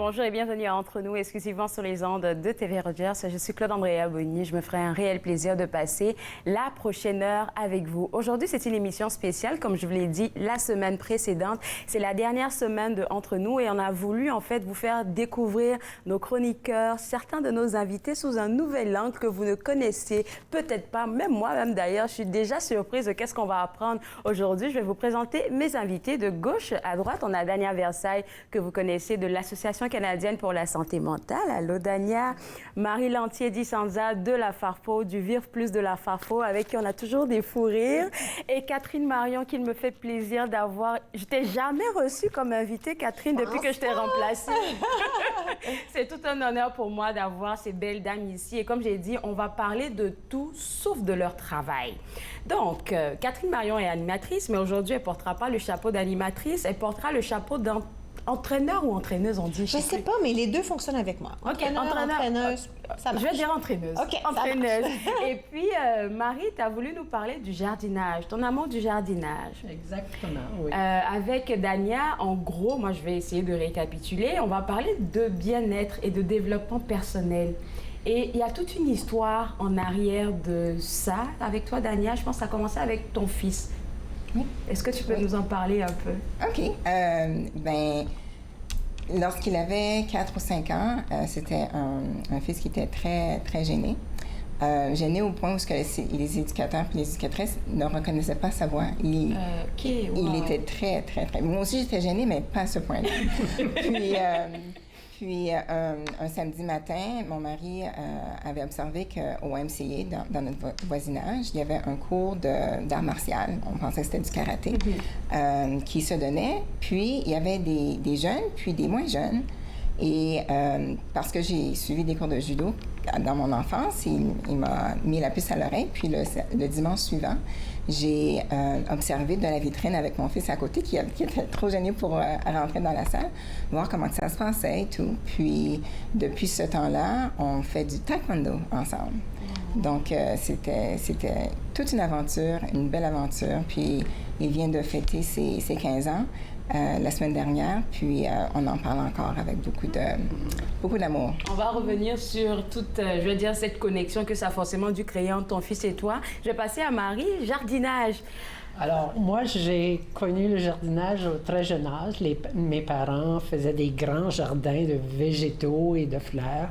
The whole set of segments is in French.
Bonjour et bienvenue à Entre nous, exclusivement sur les ondes de TV Rogers. Je suis Claude Andrea Bonny. Je me ferai un réel plaisir de passer la prochaine heure avec vous. Aujourd'hui, c'est une émission spéciale, comme je vous l'ai dit la semaine précédente. C'est la dernière semaine de Entre nous et on a voulu en fait vous faire découvrir nos chroniqueurs, certains de nos invités sous un nouvel angle que vous ne connaissez peut-être pas. Même moi-même d'ailleurs, je suis déjà surprise de qu'est-ce qu'on va apprendre aujourd'hui. Je vais vous présenter mes invités de gauche à droite. On a Dania Versailles, que vous connaissez de l'Association canadienne pour la santé mentale. Allô, Dania. Marie Lantier-Di Sanza de la Farfo, du Vivre Plus de la Farfo, avec qui on a toujours des fous rires. Et Catherine Marion, qu'il me fait plaisir d'avoir. Je t'ai jamais reçue comme invitée, Catherine, depuis que je t'ai remplacée. C'est tout un honneur pour moi d'avoir ces belles dames ici. Et comme j'ai dit, on va parler de tout sauf de leur travail. Donc, Catherine Marion est animatrice, mais aujourd'hui, elle ne portera pas le chapeau d'animatrice, elle portera le chapeau d'entraîneur ou entraîneuse, on dit? Je ne sais pas, mais les deux fonctionnent avec moi. OK, entraîneuse, ça marche. Je vais dire entraîneuse. OK, entraîneuse. Et puis, Marie, tu as voulu nous parler du jardinage, ton amour du jardinage. Exactement, oui. Avec Dania, en gros, moi, je vais essayer de récapituler. On va parler de bien-être et de développement personnel. Et il y a toute une histoire en arrière de ça. Avec toi, Dania, je pense que ça a commencé avec ton fils. Oui. Est-ce que tu peux nous en parler un peu? OK. Lorsqu'il avait 4 ou 5 ans, c'était un fils qui était très, très gêné. Gêné au point où les éducateurs et les éducatrices ne reconnaissaient pas sa voix. Il était très, très, très... Moi aussi, j'étais gênée, mais pas à ce point-là. Puis, un samedi matin, mon mari avait observé qu'au MCA, dans notre voisinage, il y avait un cours d'art martial. On pensait que c'était du karaté, qui se donnait. Puis, il y avait des jeunes, puis des moins jeunes. Et parce que j'ai suivi des cours de judo dans mon enfance, il m'a mis la puce à l'oreille. Puis le dimanche suivant, j'ai observé de la vitrine avec mon fils à côté qui était trop gêné pour rentrer dans la salle, voir comment ça se passait et tout. Puis depuis ce temps-là, on fait du taekwondo ensemble. Donc c'était toute une aventure, une belle aventure. Puis il vient de fêter ses 15 ans. La semaine dernière, puis on en parle encore avec beaucoup d'amour. On va revenir sur toute, je veux dire, cette connexion que ça a forcément dû créer entre ton fils et toi. Je vais passer à Marie, jardinage. Alors, moi, j'ai connu le jardinage au très jeune âge. Mes parents faisaient des grands jardins de végétaux et de fleurs.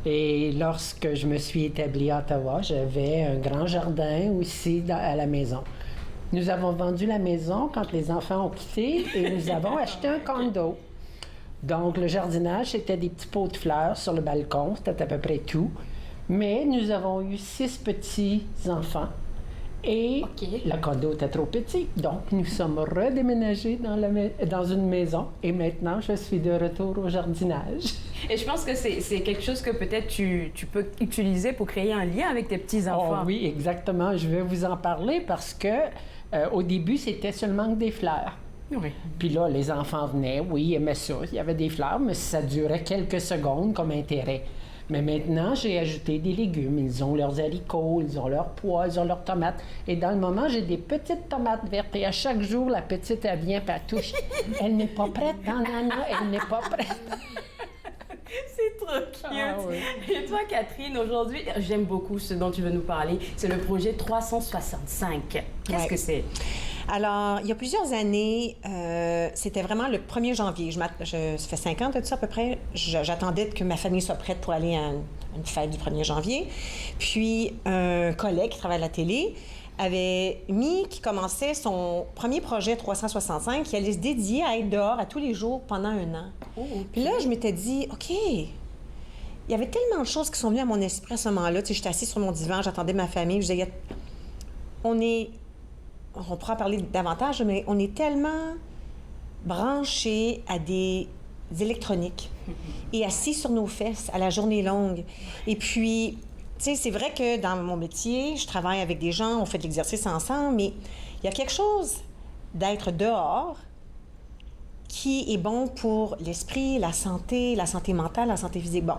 Et lorsque je me suis établie à Ottawa, j'avais un grand jardin aussi à la maison. Nous avons vendu la maison quand les enfants ont quitté et nous avons acheté un condo. Donc, le jardinage, c'était des petits pots de fleurs sur le balcon, c'était à peu près tout. Mais nous avons eu 6 petits-enfants et le condo était trop petit. Donc, nous sommes redéménagés dans une maison et maintenant, je suis de retour au jardinage. Et je pense que c'est quelque chose que peut-être tu peux utiliser pour créer un lien avec tes petits-enfants. Oh, oui, exactement. Je vais vous en parler parce que au début, c'était seulement que des fleurs. Oui. Puis là, les enfants venaient, oui, ils aimaient ça. Il y avait des fleurs, mais ça durait quelques secondes comme intérêt. Mais maintenant, j'ai ajouté des légumes. Ils ont leurs haricots, ils ont leurs pois, ils ont leurs tomates. Et dans le moment, j'ai des petites tomates vertes. Et à chaque jour, la petite, elle vient et elle touche. Elle n'est pas prête, Nana, elle n'est pas prête. C'est trop cute. Ah, oui. Et toi, Catherine, aujourd'hui, j'aime beaucoup ce dont tu veux nous parler. C'est le projet 365. Qu'est-ce que c'est? Alors, il y a plusieurs années, c'était vraiment le 1er janvier. Ça fait 5 ans de ça à peu près. J'attendais que ma famille soit prête pour aller à une fête du 1er janvier. Puis, un collègue qui travaille à la télé qui commençait son premier projet 365, qui allait se dédier à être dehors à tous les jours pendant 1 an. Oh, okay. Puis là, je m'étais dit, OK, il y avait tellement de choses qui sont venues à mon esprit à ce moment-là. Tu sais, j'étais assise sur mon divan, j'attendais ma famille. Je disais, on pourra en parler davantage, mais on est tellement branchés à des électroniques et assis sur nos fesses à la journée longue. Et puis, tu sais, c'est vrai que dans mon métier, je travaille avec des gens, on fait de l'exercice ensemble, mais il y a quelque chose d'être dehors qui est bon pour l'esprit, la santé mentale, la santé physique. Bon,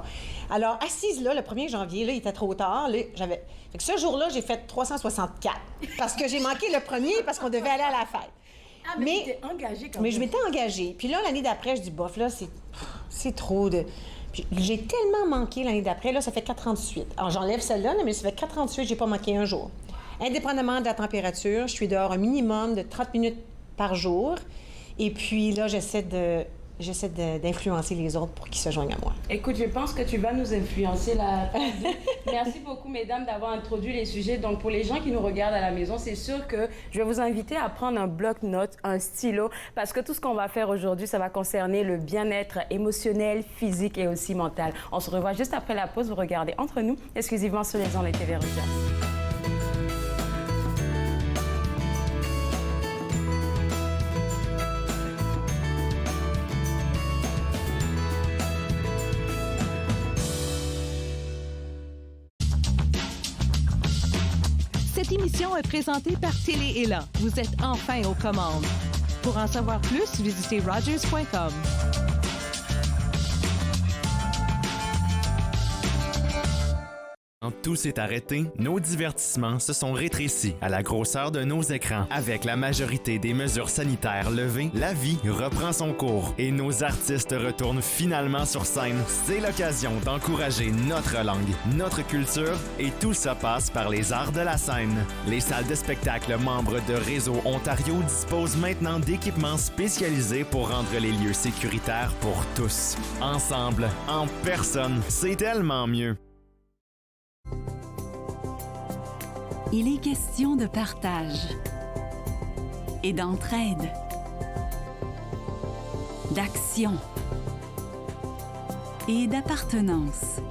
alors, assise là, le 1er janvier, là, il était trop tard. Là, fait que ce jour-là, j'ai fait 364 parce que j'ai manqué le premier parce qu'on devait aller à la fête. Ah, mais tu t'es engagée quand même. Mais je m'étais engagée. Puis là, l'année d'après, je dis, bof, là, c'est trop de... Puis j'ai tellement manqué l'année d'après. Là, ça fait 4 ans de suite. Alors, j'enlève celle-là, mais ça fait 4 ans de suite, j'ai pas manqué un jour. Indépendamment de la température, je suis dehors un minimum de 30 minutes par jour. Et puis là, j'essaie d'influencer les autres pour qu'ils se joignent à moi. Écoute, je pense que tu vas nous influencer là. Merci beaucoup, mesdames, d'avoir introduit les sujets. Donc, pour les gens qui nous regardent à la maison, c'est sûr que je vais vous inviter à prendre un bloc-notes, un stylo, parce que tout ce qu'on va faire aujourd'hui, ça va concerner le bien-être émotionnel, physique et aussi mental. On se revoit juste après la pause. Vous regardez Entre nous, exclusivement sur les ondes de TV Rogers. Cette émission est présentée par Télé Élan. Vous êtes enfin aux commandes. Pour en savoir plus, visitez Rogers.com. Quand tout s'est arrêté, nos divertissements se sont rétrécis à la grosseur de nos écrans. Avec la majorité des mesures sanitaires levées, la vie reprend son cours et nos artistes retournent finalement sur scène. C'est l'occasion d'encourager notre langue, notre culture et tout ça passe par les arts de la scène. Les salles de spectacle membres de Réseau Ontario disposent maintenant d'équipements spécialisés pour rendre les lieux sécuritaires pour tous. Ensemble, en personne, c'est tellement mieux. Il est question de partage et d'entraide, d'action et d'appartenance,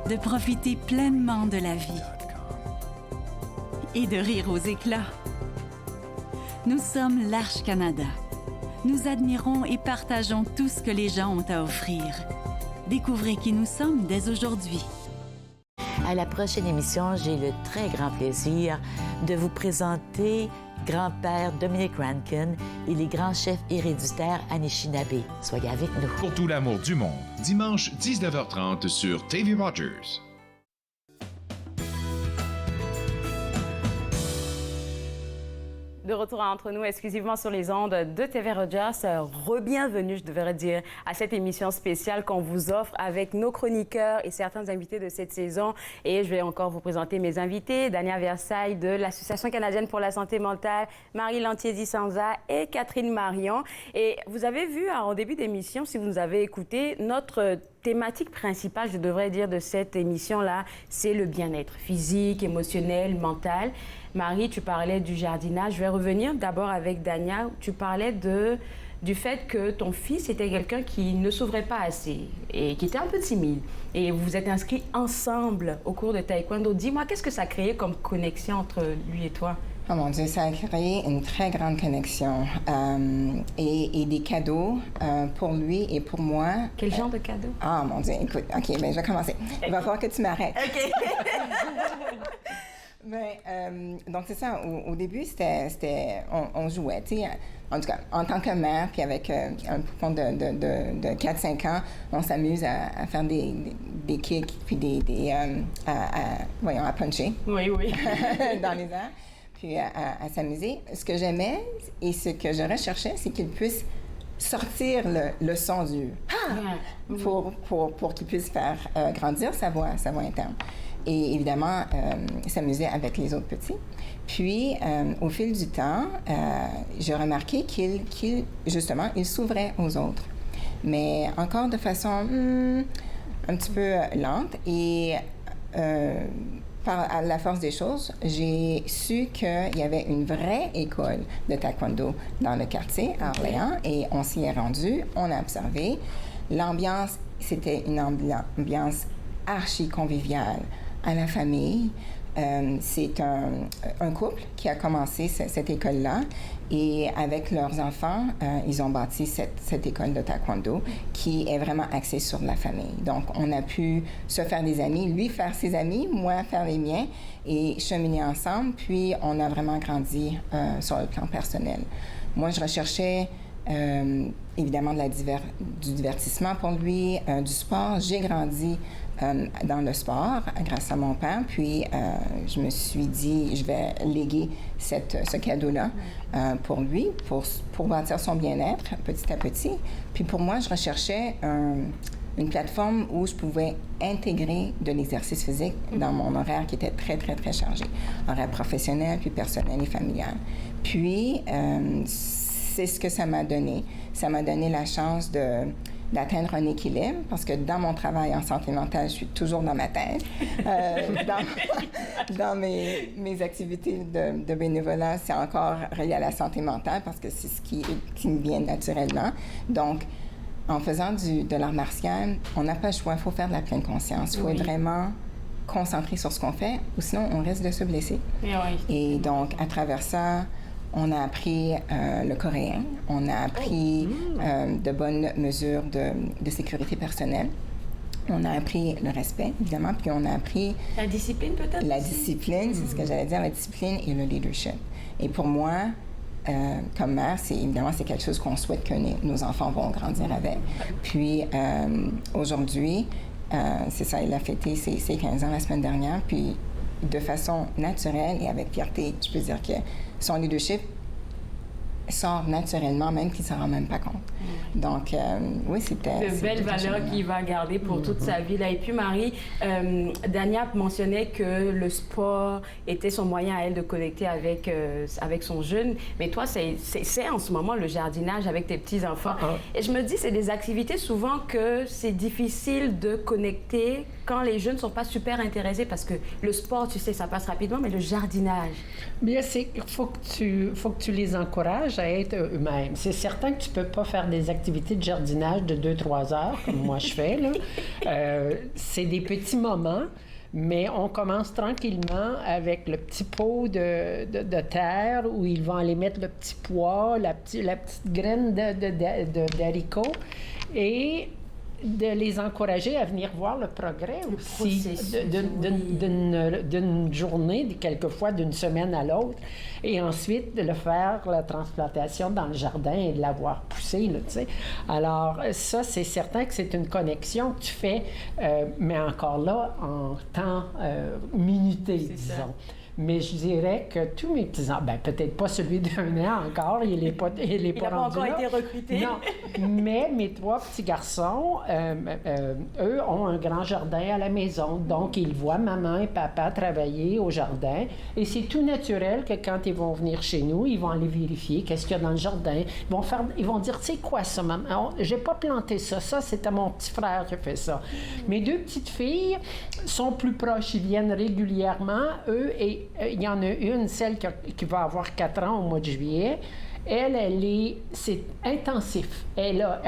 de profiter pleinement de la vie et de rire aux éclats. Nous sommes l'Arche Canada. Nous admirons et partageons tout ce que les gens ont à offrir. Découvrez qui nous sommes dès aujourd'hui. À la prochaine émission, j'ai le très grand plaisir de vous présenter grand-père Dominic Rankin et les grands chefs héréditaires Anishinaabe. Soyez avec nous. Pour tout l'amour du monde, dimanche 19h30 sur TV Rogers. De retour Entre nous, exclusivement sur les ondes de TV Rogers. Re-bienvenue, je devrais dire, à cette émission spéciale qu'on vous offre avec nos chroniqueurs et certains invités de cette saison. Et je vais encore vous présenter mes invités. Dania Versailles de l'Association canadienne pour la santé mentale, Marie Lantier-Sanza et Catherine Marion. Et vous avez vu en début d'émission, si vous nous avez écouté, notre thématique principale, je devrais dire, de cette émission-là, c'est le bien-être physique, émotionnel, mental. Marie, tu parlais du jardinage. Je vais revenir d'abord avec Dania. Tu parlais du fait que ton fils était quelqu'un qui ne s'ouvrait pas assez et qui était un peu timide. Et vous vous êtes inscrits ensemble au cours de taekwondo. Dis-moi, qu'est-ce que ça a créé comme connexion entre lui et toi? Oh mon Dieu, ça a créé une très grande connexion et des cadeaux pour lui et pour moi. Quel genre de cadeaux? Ah mon Dieu, écoute, OK, ben, je vais commencer. Il va falloir que tu m'arrêtes. OK. Donc, c'est ça. Au début, on jouait, tu sais. En tout cas, en tant que mère, puis avec un poupon de 4-5 ans, on s'amuse à faire des kicks, puis à puncher. Oui. dans les airs, puis à s'amuser. Ce que j'aimais et ce que je recherchais, c'est qu'il puisse sortir le son du « ah » pour qu'il puisse faire grandir sa voix interne. Et évidemment, s'amuser avec les autres petits. Puis, au fil du temps, j'ai remarqué qu'il justement, il s'ouvrait aux autres. Mais encore de façon un petit peu lente. Et par la force des choses, j'ai su qu'il y avait une vraie école de taekwondo dans le quartier à Orléans. Et on s'y est rendu, on a observé. L'ambiance, c'était une ambiance archi-conviviale à la famille. C'est un couple qui a commencé cette école-là et avec leurs enfants, ils ont bâti cette école de taekwondo qui est vraiment axée sur la famille. Donc, on a pu se faire des amis, lui faire ses amis, moi faire les miens et cheminer ensemble. Puis, on a vraiment grandi sur le plan personnel. Moi, je recherchais évidemment du divertissement pour lui, du sport. J'ai grandi dans le sport grâce à mon père, puis je me suis dit, je vais léguer ce cadeau-là pour lui, pour bâtir son bien-être petit à petit. Puis pour moi, je recherchais une plateforme où je pouvais intégrer de l'exercice physique dans mon horaire qui était très, très, très chargé. Horaire professionnel, puis personnel et familial. Puis, c'est ce que ça m'a donné. Ça m'a donné la chance d'atteindre un équilibre, parce que dans mon travail en santé mentale, je suis toujours dans ma tête. Dans mes activités de bénévolat, c'est encore relié à la santé mentale, parce que c'est ce qui me vient naturellement. Donc, en faisant de l'art martial, on n'a pas le choix, il faut faire de la pleine conscience. Il faut être vraiment concentré sur ce qu'on fait, ou sinon on risque de se blesser. Et donc, à travers ça, on a appris le coréen, on a appris de bonnes mesures de sécurité personnelle. On a appris le respect, évidemment, puis on a appris... La discipline, peut-être? La discipline, c'est ce que j'allais dire, la discipline et le leadership. Et pour moi, comme mère, c'est quelque chose qu'on souhaite que nos enfants vont grandir avec. Puis aujourd'hui, c'est ça, il a fêté ses 15 ans la semaine dernière, puis de façon naturelle et avec fierté, je peux dire que son leadership sort naturellement, même qu'il ne s'en rend même pas compte. Donc, oui, c'était... De belles valeurs qu'il va garder pour toute sa vie. Là. Et puis, Marie, Dania mentionnait que le sport était son moyen à elle de connecter avec son jeune. Mais toi, c'est en ce moment le jardinage avec tes petits-enfants. Et je me dis, c'est des activités souvent que c'est difficile de connecter quand les jeunes ne sont pas super intéressés, parce que le sport, tu sais, ça passe rapidement, mais le jardinage... Bien, il faut que tu les encourages à être eux-mêmes. C'est certain que tu peux pas faire des activités de jardinage de 2-3 heures, comme moi je fais, là. C'est des petits moments, mais on commence tranquillement avec le petit pot de terre où ils vont aller mettre le petit pois, la petite graine d'haricot, et de les encourager à venir voir le progrès aussi d'une journée, quelquefois d'une semaine à l'autre, et ensuite de le faire, la transplantation dans le jardin et de l'avoir poussé, là, tu sais. Alors ça, c'est certain que c'est une connexion que tu fais, mais encore là, en temps minuté, disons. Mais je dirais que tous mes petits-enfants, peut-être pas celui d'1 an encore, il n'est pas rendu là. Il n'a pas encore été recruté. Non, mais mes 3 petits garçons, eux ont un grand jardin à la maison, donc ils voient maman et papa travailler au jardin, et c'est tout naturel que quand ils vont venir chez nous, ils vont aller vérifier qu'est-ce qu'il y a dans le jardin. Ils vont dire, c'est quoi ça, maman? J'ai pas planté ça, c'était mon petit frère qui a fait ça. Mes 2 petites filles sont plus proches, ils viennent régulièrement, eux, et il y en a une, celle qui va avoir 4 ans au mois de juillet. C'est intensif. Elle a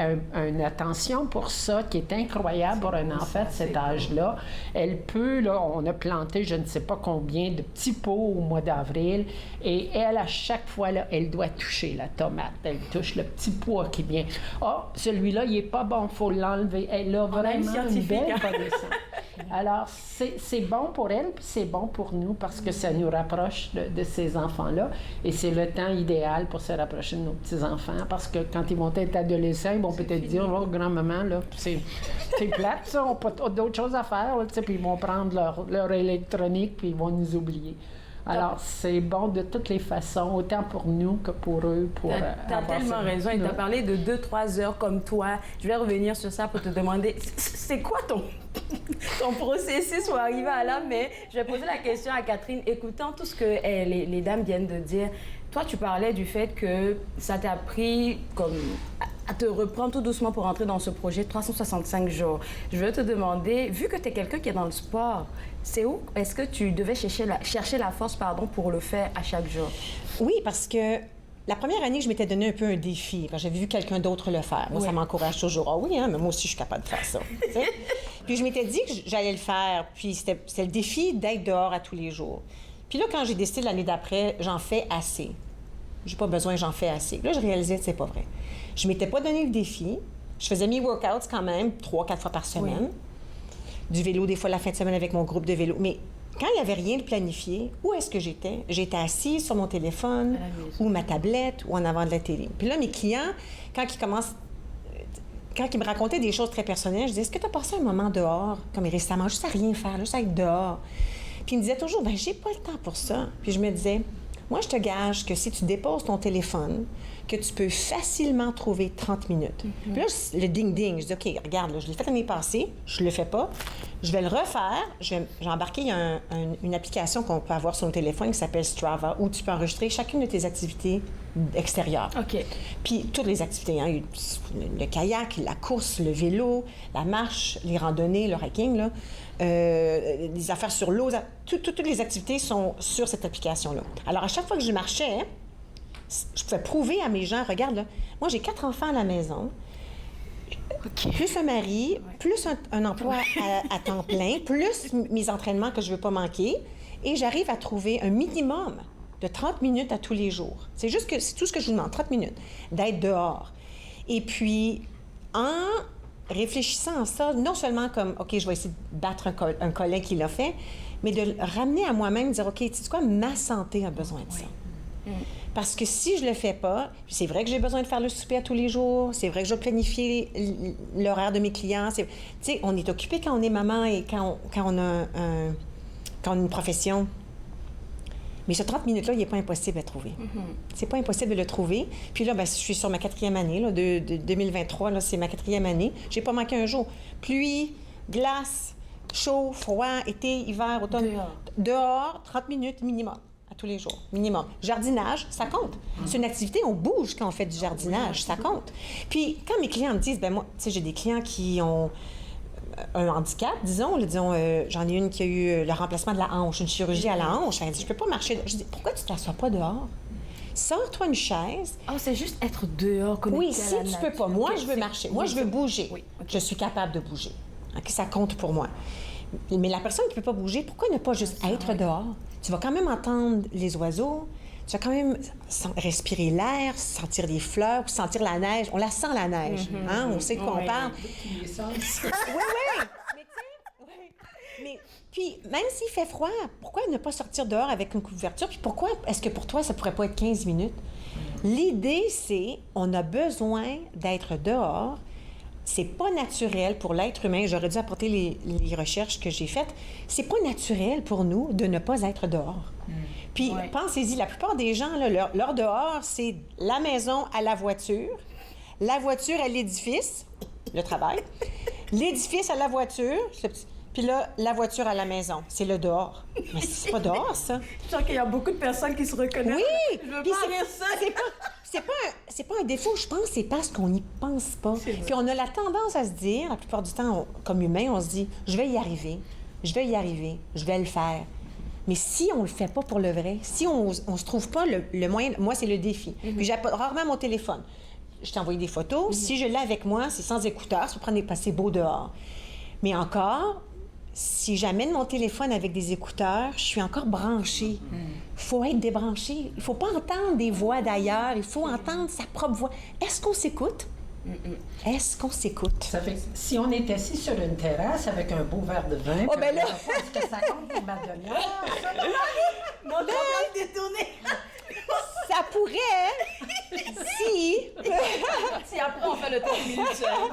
une attention pour ça qui est incroyable pour un enfant de cet âge-là. Elle peut, là, on a planté je ne sais pas combien de petits pots au mois d'avril, et elle, à chaque fois, là, elle doit toucher la tomate. Elle touche le petit pois qui vient. Celui-là, il n'est pas bon, il faut l'enlever. Elle a vraiment une belle connaissance. Alors, c'est bon pour elle, puis c'est bon pour nous, parce que ça nous rapproche de ces enfants-là, et c'est le temps idéal pour se rapprocher de nos petits-enfants, parce que quand ils vont être adolescents, ils vont peut-être dire, oh, grand-maman, là, c'est plate, ça, on n'a pas d'autres choses à faire, là, puis ils vont prendre leur électronique, puis ils vont nous oublier. Alors, c'est bon de toutes les façons, autant pour nous que pour eux. T'as tellement raison. Et tu as parlé de 2-3 heures comme toi. Je vais revenir sur ça pour te demander, c'est quoi ton processus pour arriver à là? Mais je vais poser la question à Catherine. Écoutant tout ce que les dames viennent de dire, toi, tu parlais du fait que ça t'a pris comme à te reprendre tout doucement pour entrer dans ce projet 365 jours. Je veux te demander, vu que tu es quelqu'un qui est dans le sport, c'est où est-ce que tu devais chercher la force pour le faire à chaque jour? Oui, parce que la première année, je m'étais donné un peu un défi. J'avais vu quelqu'un d'autre le faire. Moi, ça m'encourage toujours. Ah oui, hein, mais moi aussi, je suis capable de faire ça. Puis je m'étais dit que j'allais le faire. Puis c'était le défi d'être dehors à tous les jours. Puis là, quand j'ai décidé l'année d'après, j'en fais assez. J'ai pas besoin, j'en fais assez. Là, je réalisais que c'est pas vrai. Je m'étais pas donné le défi. Je faisais mes workouts quand même 3-4 fois par semaine. Du vélo, des fois, la fin de semaine avec mon groupe de vélo. Mais quand il n'y avait rien de planifié, où est-ce que j'étais? J'étais assise sur mon téléphone ou ma tablette ou en avant de la télé. Puis là, mes clients, quand ils me racontaient des choses très personnelles, je disais, est-ce que tu as passé un moment dehors, comme récemment, juste à rien faire, juste à être dehors? Puis ils me disaient toujours, ben j'ai pas le temps pour ça. Puis je me disais, moi, je te gage que si tu déposes ton téléphone, que tu peux facilement trouver 30 minutes. Puis là, le ding-ding, je dis, OK, regarde, là, je l'ai fait l'année passée, je le fais pas, je vais le refaire. J'ai embarqué une application qu'on peut avoir sur le téléphone qui s'appelle Strava, où tu peux enregistrer chacune de tes activités extérieures. OK. Puis toutes les activités, hein, le kayak, la course, le vélo, la marche, les randonnées, le hiking, là, les affaires sur l'eau, toutes les activités sont sur cette application-là. Alors, à chaque fois que je marchais, je pouvais prouver à mes gens, regarde, là, moi, j'ai 4 enfants à la maison, plus un mari, plus un emploi à temps plein, plus mes entraînements que je ne veux pas manquer, et j'arrive à trouver un minimum de 30 minutes à tous les jours. C'est tout ce que je vous demande, 30 minutes, d'être dehors. Et puis, en réfléchissant à ça, non seulement comme, OK, je vais essayer de battre un collègue qui l'a fait, mais de le ramener à moi-même, de dire, OK, tu sais quoi, ma santé a besoin de ça. Parce que si je le fais pas, c'est vrai que j'ai besoin de faire le souper à tous les jours, c'est vrai que je dois planifier l'horaire de mes clients. Tu sais, on est occupé quand on est maman et quand on a une profession. Mais ce 30 minutes-là, il n'est pas impossible à trouver. C'est pas impossible de le trouver. Puis là, ben, je suis sur ma 4e année, là, de 2023, là, c'est ma 4e année. J'ai pas manqué un jour. Pluie, glace, chaud, froid, été, hiver, automne. Dehors 30 minutes minimum. Tous les jours, minimum. Jardinage, ça compte. C'est une activité, on bouge quand on fait du jardinage, ça compte. Puis quand mes clients me disent, ben moi, tu sais, j'ai des clients qui ont un handicap, disons, j'en ai une qui a eu le remplacement de la hanche, une chirurgie à la hanche. Elle dit, je peux pas marcher. Je dis, pourquoi tu ne t'assois pas dehors? Sors-toi une chaise. Ah, c'est juste être dehors, connecté oui, si tu peux pas. Moi, je veux marcher. Moi, je veux bouger. Oui. Je suis capable de bouger. Okay, ça compte pour moi. Mais la personne qui ne peut pas bouger, pourquoi ne pas juste être dehors? Tu vas quand même entendre les oiseaux, tu vas quand même respirer l'air, sentir les fleurs, sentir la neige. On la sent, la neige. Hein? On sait de quoi on parle. Oui. Mais puis, même s'il fait froid, pourquoi ne pas sortir dehors avec une couverture? Puis pourquoi est-ce que pour toi, ça pourrait pas être 15 minutes? L'idée, c'est on a besoin d'être dehors. C'est pas naturel pour l'être humain. J'aurais dû apporter les recherches que j'ai faites. C'est pas naturel pour nous de ne pas être dehors. Puis, pensez-y, la plupart des gens, là, leur dehors, c'est la maison à la voiture à l'édifice, le travail, l'édifice à la voiture, puis là, la voiture à la maison. C'est le dehors. Mais c'est pas dehors, ça. Je sens qu'il y a beaucoup de personnes qui se reconnaissent. Oui! Je veux pas dire ça. C'est pas un défaut, je pense, c'est parce qu'on n'y pense pas. Puis on a la tendance à se dire, la plupart du temps, comme humain, on se dit, je vais y arriver, je vais le faire. Mais si on le fait pas pour le vrai, si on se trouve pas le moyen, moi, c'est le défi. Puis j'apporte rarement mon téléphone. Je t'ai envoyé des photos. Si je l'ai avec moi, c'est sans écouteurs, ça prend des passés beaux dehors. Mais encore, si j'amène mon téléphone avec des écouteurs, je suis encore branchée. Il faut être débranché. Il ne faut pas entendre des voix d'ailleurs. Il faut entendre sa propre voix. Est-ce qu'on s'écoute? Est-ce qu'on s'écoute? Ça fait, si on est assis sur une terrasse avec un beau verre de vin, oh, ben là! Est-ce que ça compte pour ma demi-heure? Non, non, non, détourner! Ça pourrait, si... Si après on fait le 30 minutes,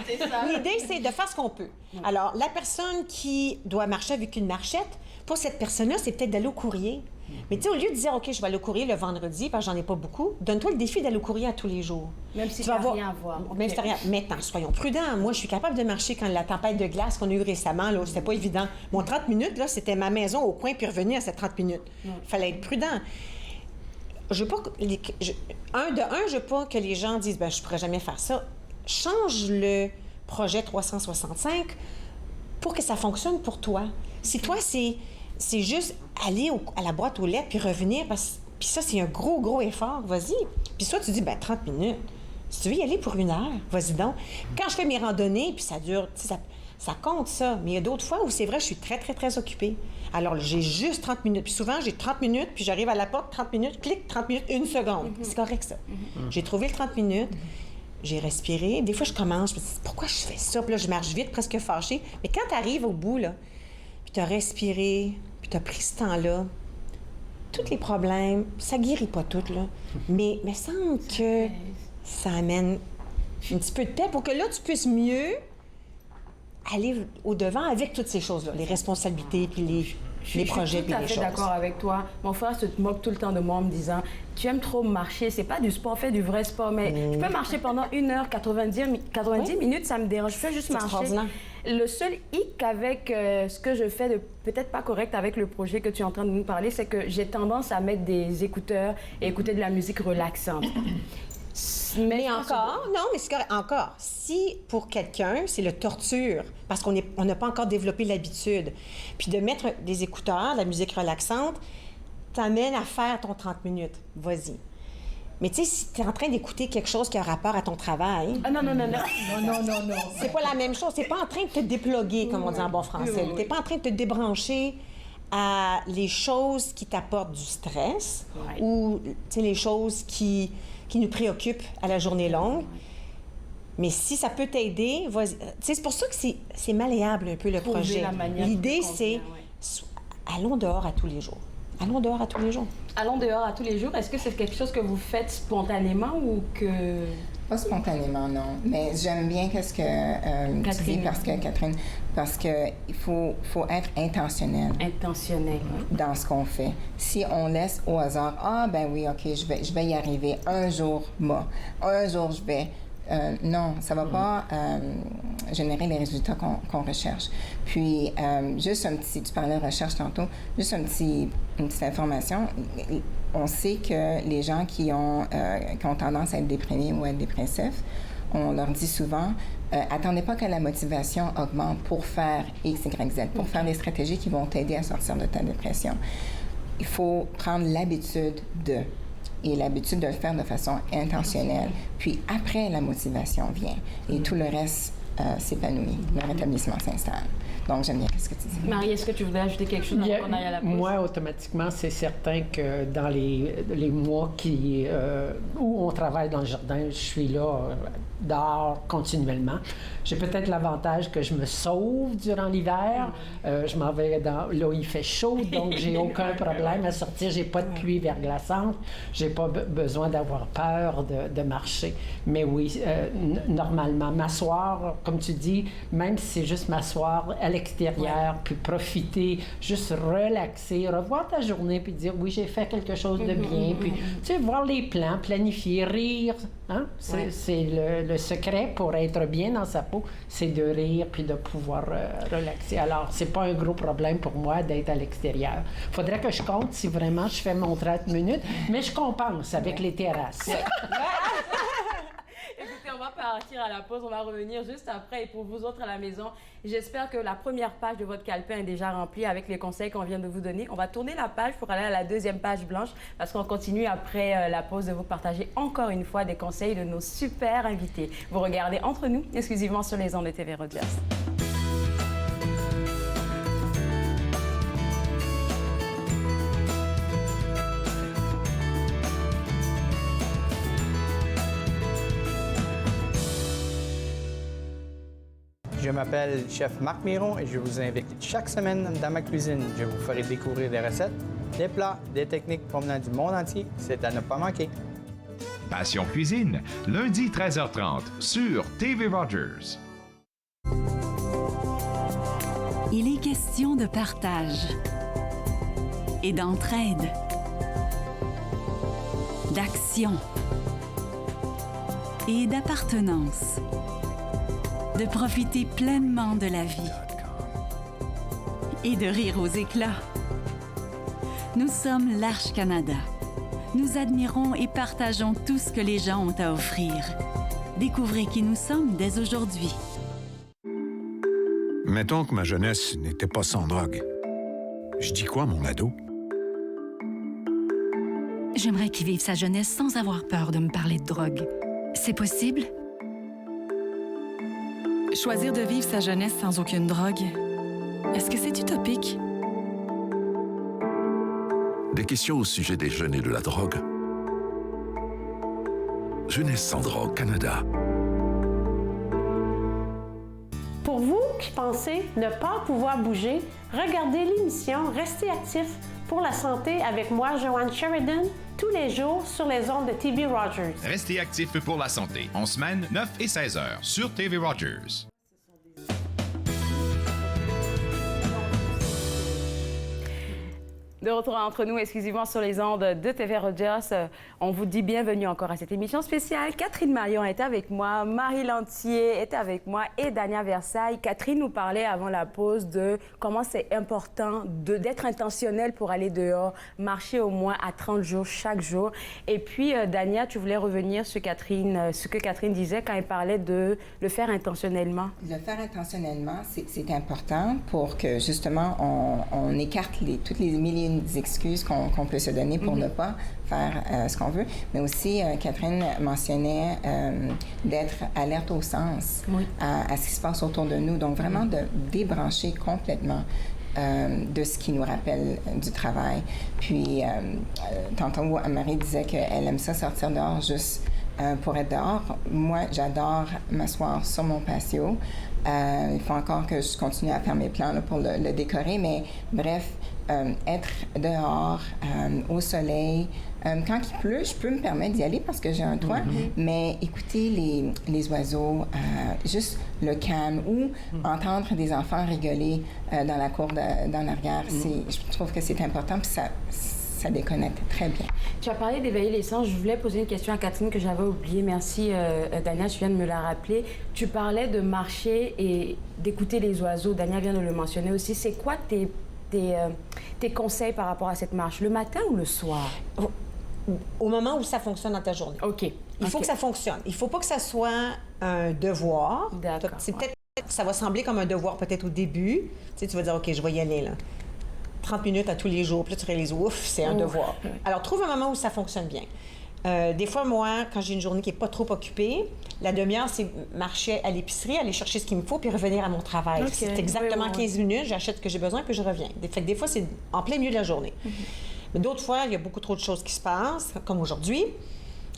c'est ça. L'idée, c'est de faire ce qu'on peut. Alors, la personne qui doit marcher avec une marchette, pour cette personne-là, c'est peut-être d'aller au courrier. Mais tu sais, au lieu de dire, OK, je vais aller au courrier le vendredi, parce que j'en ai pas beaucoup, donne-toi le défi d'aller au courrier à tous les jours. Même si tu n'as rien à voir. Même si tu n'as rien. Maintenant, soyons prudents. Moi, je suis capable de marcher quand la tempête de glace qu'on a eue récemment, là, c'était pas évident. Mon 30 minutes, là, c'était ma maison au coin, puis revenir à ces 30 minutes. Il fallait être prudent. Je veux pas je veux pas que les gens disent, ben je pourrais jamais faire ça. Change le projet 365 pour que ça fonctionne pour toi. Si toi, c'est juste aller à la boîte aux lettres puis revenir, puis ça, c'est un gros effort, vas-y. Puis soit tu dis, ben 30 minutes. Si tu veux y aller pour 1 heure, vas-y donc. Quand je fais mes randonnées, puis ça dure, ça compte ça. Mais il y a d'autres fois où c'est vrai, je suis très occupée. Alors, j'ai juste 30 minutes. Puis souvent, j'ai 30 minutes, puis j'arrive à la porte, 30 minutes, clic, 30 minutes, 1 seconde. C'est correct, ça. J'ai trouvé le 30 minutes, j'ai respiré. Des fois, je commence, je me dis, pourquoi je fais ça? Puis là, je marche vite, presque fâchée. Mais quand tu arrives au bout, là, puis tu as respiré, puis tu as pris ce temps-là, tous les problèmes, ça guérit pas tout, là, mais il me semble que ça amène un petit peu de paix pour que là, tu puisses mieux aller au-devant avec toutes ces choses-là, les responsabilités, puis les projets, puis les choses. Je suis tout à fait d'accord avec toi. Mon frère se moque tout le temps de moi en me disant « Tu aimes trop marcher, c'est pas du sport, fais du vrai sport. » Mais je peux marcher pendant 1 heure, 90 minutes, ça me dérange. Je peux juste marcher. Le seul hic avec ce que je fais de peut-être pas correct avec le projet que tu es en train de nous parler, c'est que j'ai tendance à mettre des écouteurs et écouter de la musique relaxante. Mais encore, non, mais c'est correct. Encore, si pour quelqu'un, c'est le torture, parce qu'on n'a pas encore développé l'habitude, puis de mettre des écouteurs, de la musique relaxante, t'amène à faire ton 30 minutes. Vas-y. Mais tu sais, si tu es en train d'écouter quelque chose qui a rapport à ton travail... Ah non. C'est pas la même chose. C'est pas en train de te déploguer, comme on dit en bon français. T'es pas en train de te débrancher à les choses qui t'apportent du stress ou, tu sais, les choses qui nous préoccupent à la journée longue. Mais si ça peut t'aider, vas-y. C'est pour ça que c'est malléable un peu le projet. L'idée, c'est allons dehors à tous les jours. Allons dehors à tous les jours. Allons dehors à tous les jours. Est-ce que c'est quelque chose que vous faites spontanément ou que... Pas spontanément, non. Mais j'aime bien ce que tu dis Catherine, parce qu'il faut être intentionnel. Dans ce qu'on fait. Si on laisse au hasard, ah ben oui, OK, je vais y arriver. Un jour je vais. Non, ça va pas générer les résultats qu'on recherche. Puis, juste tu parlais de recherche tantôt, juste une petite information. On sait que les gens qui ont tendance à être déprimés ou à être dépressifs, on leur dit souvent, attendez pas que la motivation augmente pour faire X, Y, Z, pour faire des stratégies qui vont t'aider à sortir de ta dépression. Il faut prendre l'habitude et l'habitude de le faire de façon intentionnelle. Puis après, la motivation vient et tout le reste s'épanouit. Le rétablissement s'installe. Donc, j'aime bien ce que tu dis. Marie, est-ce que tu voudrais ajouter quelque chose avant qu'on aille à la pause? Moi, automatiquement, c'est certain que dans les mois où on travaille dans le jardin, je suis là dehors continuellement. J'ai peut-être l'avantage que je me sauve durant l'hiver. Je m'en vais là où il fait chaud, donc j'ai aucun problème à sortir. J'ai pas de pluie verglaçante. J'ai pas besoin d'avoir peur de marcher. Mais oui, normalement, m'asseoir, comme tu dis, même si c'est juste m'asseoir à l'extérieur, puis profiter, juste relaxer, revoir ta journée, puis dire oui, j'ai fait quelque chose de bien, puis tu sais, voir les plans, planifier, rire. Hein? C'est le secret pour être bien dans sa peau, c'est de rire puis de pouvoir relaxer. Alors, c'est pas un gros problème pour moi d'être à l'extérieur. Faudrait que je compte si vraiment je fais mon 30 minutes, mais je compense avec les terrasses. Écoutez, on va partir à la pause, on va revenir juste après. Et pour vous autres à la maison, j'espère que la première page de votre calepin est déjà remplie avec les conseils qu'on vient de vous donner. On va tourner la page pour aller à la deuxième page blanche parce qu'on continue après la pause de vous partager encore une fois des conseils de nos super invités. Vous regardez Entre nous, exclusivement sur les ondes de TV Rogers. Je m'appelle Chef Marc Miron et je vous invite chaque semaine dans ma cuisine. Je vous ferai découvrir des recettes, des plats, des techniques provenant du monde entier. C'est à ne pas manquer. Passion Cuisine, lundi 13h30 sur TV Rogers. Il est question de partage et d'entraide, d'action et d'appartenance. De profiter pleinement de la vie et de rire aux éclats. Nous sommes l'Arche Canada. Nous admirons et partageons tout ce que les gens ont à offrir. Découvrez qui nous sommes dès aujourd'hui. Mettons que ma jeunesse n'était pas sans drogue. Je dis quoi, mon ado? J'aimerais qu'il vive sa jeunesse sans avoir peur de me parler de drogue. C'est possible? Choisir de vivre sa jeunesse sans aucune drogue, est-ce que c'est utopique? Des questions au sujet des jeunes et de la drogue. Jeunesse sans drogue Canada. Pour vous, je pense pensez ne pas pouvoir bouger? Regardez l'émission Restez actif pour la santé avec moi, Joanne Sheridan, tous les jours sur les ondes de TV Rogers. Restez actifs pour la santé. En semaine, 9 et 16 heures sur TV Rogers. De retour entre nous exclusivement sur les ondes de TV Rogers. On vous dit bienvenue encore à cette émission spéciale. Catherine Marion est avec moi, Marie Lantier est avec moi et Dania Versailles. Catherine nous parlait avant la pause de comment c'est important d'être intentionnel pour aller dehors, marcher au moins à 30 jours chaque jour. Et puis, Dania, tu voulais revenir sur ce que Catherine disait quand elle parlait de le faire intentionnellement. Le faire intentionnellement, c'est important pour que, justement, on écarte toutes les milliers d'excuses qu'on peut se donner pour ne pas faire ce qu'on veut. Mais aussi, Catherine mentionnait d'être alerte au sens à ce qui se passe autour de nous. Donc, vraiment de débrancher complètement de ce qui nous rappelle du travail. Puis, tantôt, Marie disait qu'elle aime ça sortir dehors juste pour être dehors. Moi, j'adore m'asseoir sur mon patio. Il faut encore que je continue à faire mes plans là, pour le décorer, mais bref, être dehors, au soleil. Quand il pleut, je peux me permettre d'y aller parce que j'ai un toit, mais écouter les oiseaux, juste le calme ou entendre des enfants rigoler dans la cour d'en arrière, je trouve que c'est important, puis ça déconnecte très bien. Tu as parlé d'éveiller les sens. Je voulais poser une question à Catherine que j'avais oubliée. Merci, Dania, tu viens de me la rappeler. Tu parlais de marcher et d'écouter les oiseaux. Dania vient de le mentionner aussi. C'est quoi tes conseils par rapport à cette marche, le matin ou le soir? Au moment où ça fonctionne dans ta journée. OK. Il faut que ça fonctionne. Il ne faut pas que ça soit un devoir. D'accord. C'est peut-être, ça va sembler comme un devoir peut-être au début. Tu vas dire, OK, je vais y aller, là. 30 minutes à tous les jours. Puis là, tu réalises, ouf, c'est un devoir. Alors, trouve un moment où ça fonctionne bien. Des fois, moi, quand j'ai une journée qui n'est pas trop occupée, la demi-heure, c'est marcher à l'épicerie, aller chercher ce qu'il me faut, puis revenir à mon travail. Okay. C'est exactement 15 minutes, j'achète ce que j'ai besoin, puis je reviens. Fait que des fois, c'est en plein milieu de la journée. Mais d'autres fois, il y a beaucoup trop de choses qui se passent, comme aujourd'hui.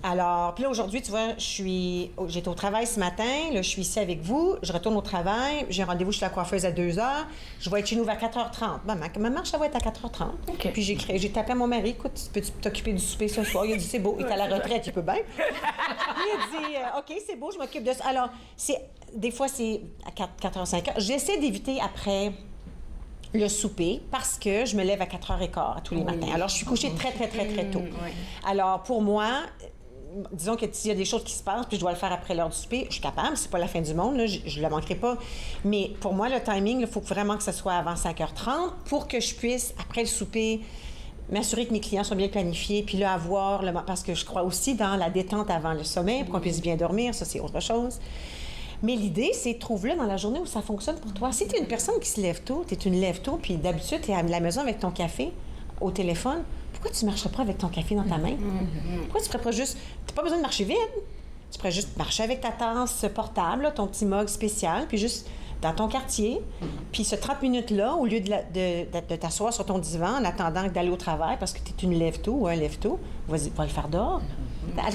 Alors, puis là, aujourd'hui, tu vois, j'étais au travail ce matin, là, je suis ici avec vous, je retourne au travail, j'ai un rendez-vous chez la coiffeuse à 2h, je vais être chez nous vers 4h30. Ben, ma marche, ça va être à 4h30. Okay. Puis j'ai tapé à mon mari, écoute, peux-tu t'occuper du souper ce soir? Il a dit, c'est beau, il est à la retraite, il peut bien. Il a dit, OK, c'est beau, je m'occupe de ça. Alors, des fois, c'est à 4h, 5h. J'essaie d'éviter après le souper parce que je me lève à 4h15 tous les matins. Alors, je suis couchée très, très, très, très tôt. Alors, pour moi, disons que s'il y a des choses qui se passent, puis je dois le faire après l'heure du souper, je suis capable, c'est pas la fin du monde, là, je ne le manquerai pas. Mais pour moi, le timing, il faut vraiment que ce soit avant 5h30 pour que je puisse, après le souper, m'assurer que mes clients soient bien planifiés, puis là, parce que je crois aussi dans la détente avant le sommeil, pour qu'on puisse bien dormir, ça, c'est autre chose. Mais l'idée, c'est trouve-le dans la journée où ça fonctionne pour toi. Si tu es une personne qui se lève tôt, tu es une lève-tôt, puis d'habitude, tu es à la maison avec ton café, au téléphone, pourquoi tu ne marcherais pas avec ton café dans ta main? Pourquoi tu ne ferais pas juste... Tu n'as pas besoin de marcher vite. Tu pourrais juste marcher avec ta tasse portable, ton petit mug spécial, puis juste dans ton quartier. Puis ce 30 minutes-là, au lieu de t'asseoir sur ton divan en attendant d'aller au travail parce que tu es une lève-tôt ou un lève-tôt, va le faire dehors.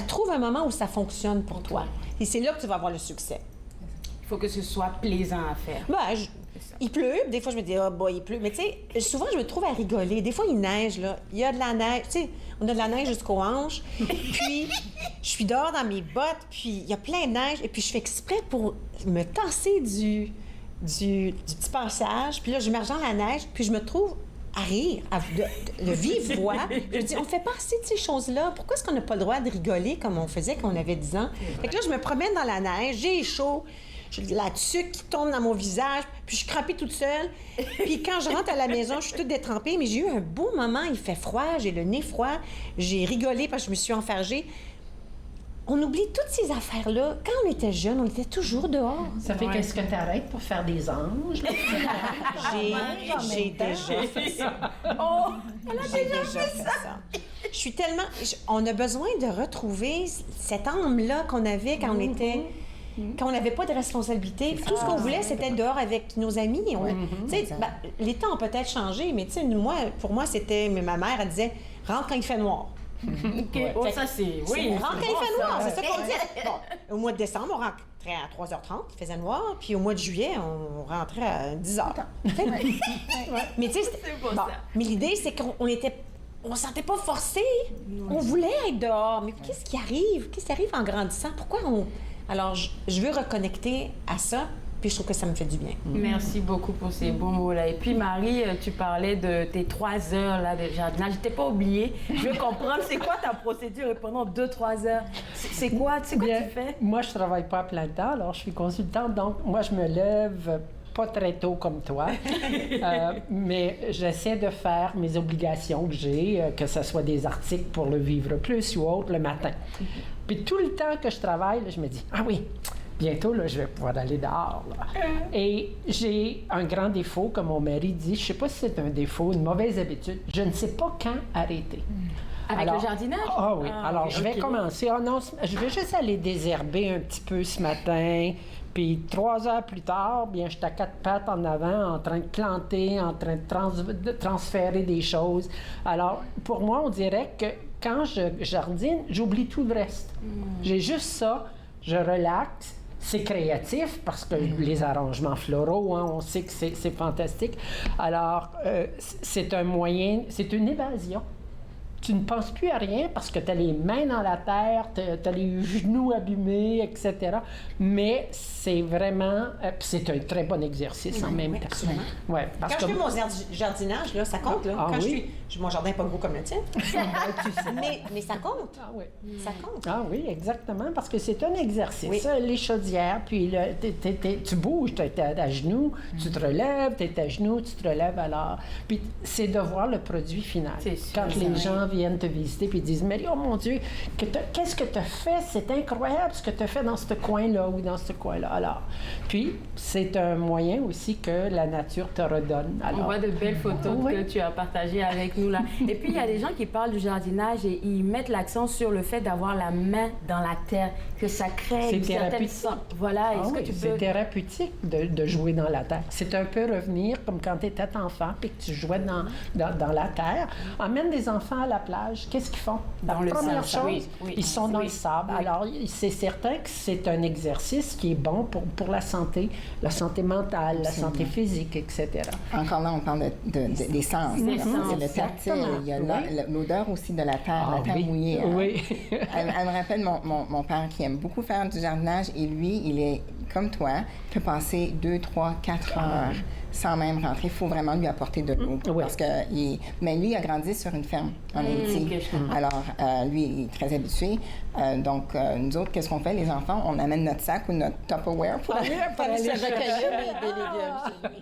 Trouve un moment où ça fonctionne pour toi. Et c'est là que tu vas avoir le succès. Il faut que ce soit plaisant à faire. Il pleut. Des fois, je me dis, il pleut. Mais tu sais, souvent, je me trouve à rigoler. Des fois, il neige, là. Il y a de la neige. Tu sais, on a de la neige jusqu'aux hanches. Puis, je suis dehors dans mes bottes, puis il y a plein de neige. Et puis, je fais exprès pour me tasser du petit passage. Puis là, je marche dans la neige, puis je me trouve à rire, de vive voix. Je me dis, on fait pas assez de ces choses-là. Pourquoi est-ce qu'on n'a pas le droit de rigoler comme on faisait quand on avait 10 ans? Fait que là, je me promène dans la neige, j'ai chaud. J'ai la tuque qui tombe dans mon visage, puis je suis crampée toute seule. Puis quand je rentre à la maison, je suis toute détrempée, mais j'ai eu un beau moment. Il fait froid, j'ai le nez froid, j'ai rigolé parce que je me suis enfargée. On oublie toutes ces affaires-là. Quand on était jeune, on était toujours dehors. Ça fait qu'est-ce que tu arrêtes pour faire des anges? J'ai déjà fait ça. Oh, elle a déjà fait ça. Je suis tellement... On a besoin de retrouver cette âme-là qu'on avait quand on était... Quand on n'avait pas de responsabilité, tout ce qu'on voulait, c'était être dehors avec nos amis. Les temps ont peut-être changé, mais pour moi, c'était... Ma mère, elle disait, rentre quand il fait noir. OK. Oh, ça, c'est... Oui. Rentre quand il fait noir, c'est ça qu'on dit. Bon, au mois de décembre, on rentre à 3h30, il faisait noir, puis au mois de juillet, on rentrait à 10h. Mais tu sais, mais l'idée, c'est on se sentait pas forcé. On voulait être dehors. Mais qu'est-ce qui arrive? Qu'est-ce qui arrive en grandissant? Pourquoi on... Alors, je veux reconnecter à ça, puis je trouve que ça me fait du bien. Merci beaucoup pour ces bons mots-là. Et puis, Marie, tu parlais de tes 3 heures là, de jardinage. Je t'ai pas oublié. Je veux comprendre, c'est quoi ta procédure pendant 2-3 heures? C'est quoi tu fais? Moi, je travaille pas à plein temps, alors je suis consultante, donc moi, je me lève pas très tôt comme toi, mais j'essaie de faire mes obligations que j'ai, que ce soit des articles pour le Vivre Plus ou autre, le matin. Puis tout le temps que je travaille, là, je me dis, ah oui, bientôt, là, je vais pouvoir aller dehors. Là. Et j'ai un grand défaut, comme mon mari dit, je sais pas si c'est un défaut, une mauvaise habitude, je ne sais pas quand arrêter. Avec le jardinage? Ah oui. Alors, je vais commencer. Ah non, je vais juste aller désherber un petit peu ce matin. Puis 3 heures plus tard, bien, je suis à 4 pattes en avant, en train de planter, en train de transférer des choses. Alors, pour moi, on dirait que quand je jardine, j'oublie tout le reste. J'ai juste ça, je relaxe. C'est créatif parce que les arrangements floraux, hein, on sait que c'est fantastique. Alors, c'est un moyen, c'est une évasion. Tu ne penses plus à rien parce que tu as les mains dans la terre, tu as les genoux abîmés, etc. Mais c'est vraiment... c'est un très bon exercice en même temps. Ouais, parce quand je fais mon jardinage, là, ça compte. Là. Quand mon jardin n'est pas gros comme le tien. mais ça compte. Ah oui. Ça compte. Ah oui, exactement, parce que c'est un exercice. Oui. Les chaudières, puis là, tu bouges, tu es à genoux, tu te relèves, tu es à genoux, tu te relèves alors. Puis c'est de voir le produit final. Quand les gens viennent te visiter puis disent « Mais oh mon Dieu, qu'est-ce que tu as fait? C'est incroyable ce que tu as fait dans ce coin-là ou dans ce coin-là. » Alors, puis c'est un moyen aussi que la nature te redonne. Alors, on voit de belles photos que tu as partagées avec nous là. Et puis il y a des gens qui parlent du jardinage et ils mettent l'accent sur le fait d'avoir la main dans la terre, que ça crée une certaine... Voilà, c'est thérapeutique de jouer dans la terre. C'est un peu revenir comme quand tu étais enfant puis que tu jouais dans la terre. Emmène des enfants à la plage, qu'est-ce qu'ils font? Dans le première sable. chose, ils sont dans le sable. Alors, c'est certain que c'est un exercice qui est bon pour la santé mentale, la santé physique, etc. Encore là, on parle des sens. Il y a le tactile, il y a l'odeur aussi de la terre, la terre mouillée. Oui. Elle me rappelle mon père qui aime beaucoup faire du jardinage et lui, il est comme toi, il peut passer 2, 3, 4 heures sans même rentrer. Il faut vraiment lui apporter de l'eau. Parce que mais lui, il a grandi sur une ferme en Haïti. Alors, lui, il est très habitué. Donc, nous autres, qu'est-ce qu'on fait, les enfants? On amène notre sac ou notre Tupperware pour aller se recueillir des légumes chez lui.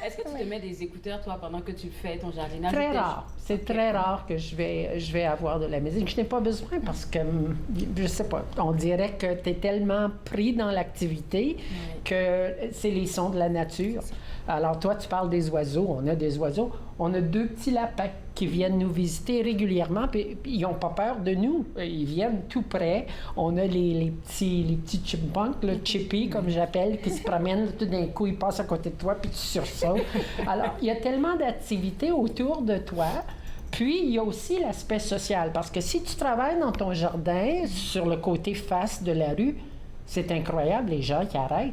Est-ce que tu te mets des écouteurs, toi, pendant que tu fais ton jardinage? Très rare. C'est très rare que je vais avoir de la musique. Je n'ai pas besoin parce que, je sais pas, on dirait que tu es tellement pris dans l'activité que c'est les sons de la nature. Alors, toi, tu parles des oiseaux. On a des oiseaux. On a 2 petits lapins qui viennent nous visiter régulièrement, puis ils n'ont pas peur de nous. Ils viennent tout près. On a les petits chipmunks, le chippy, comme j'appelle, qui se promènent. Tout d'un coup, ils passent à côté de toi, puis tu sursautes. Alors, il y a tellement d'activités autour de toi. Puis, il y a aussi l'aspect social, parce que si tu travailles dans ton jardin, sur le côté face de la rue, c'est incroyable, les gens qui arrêtent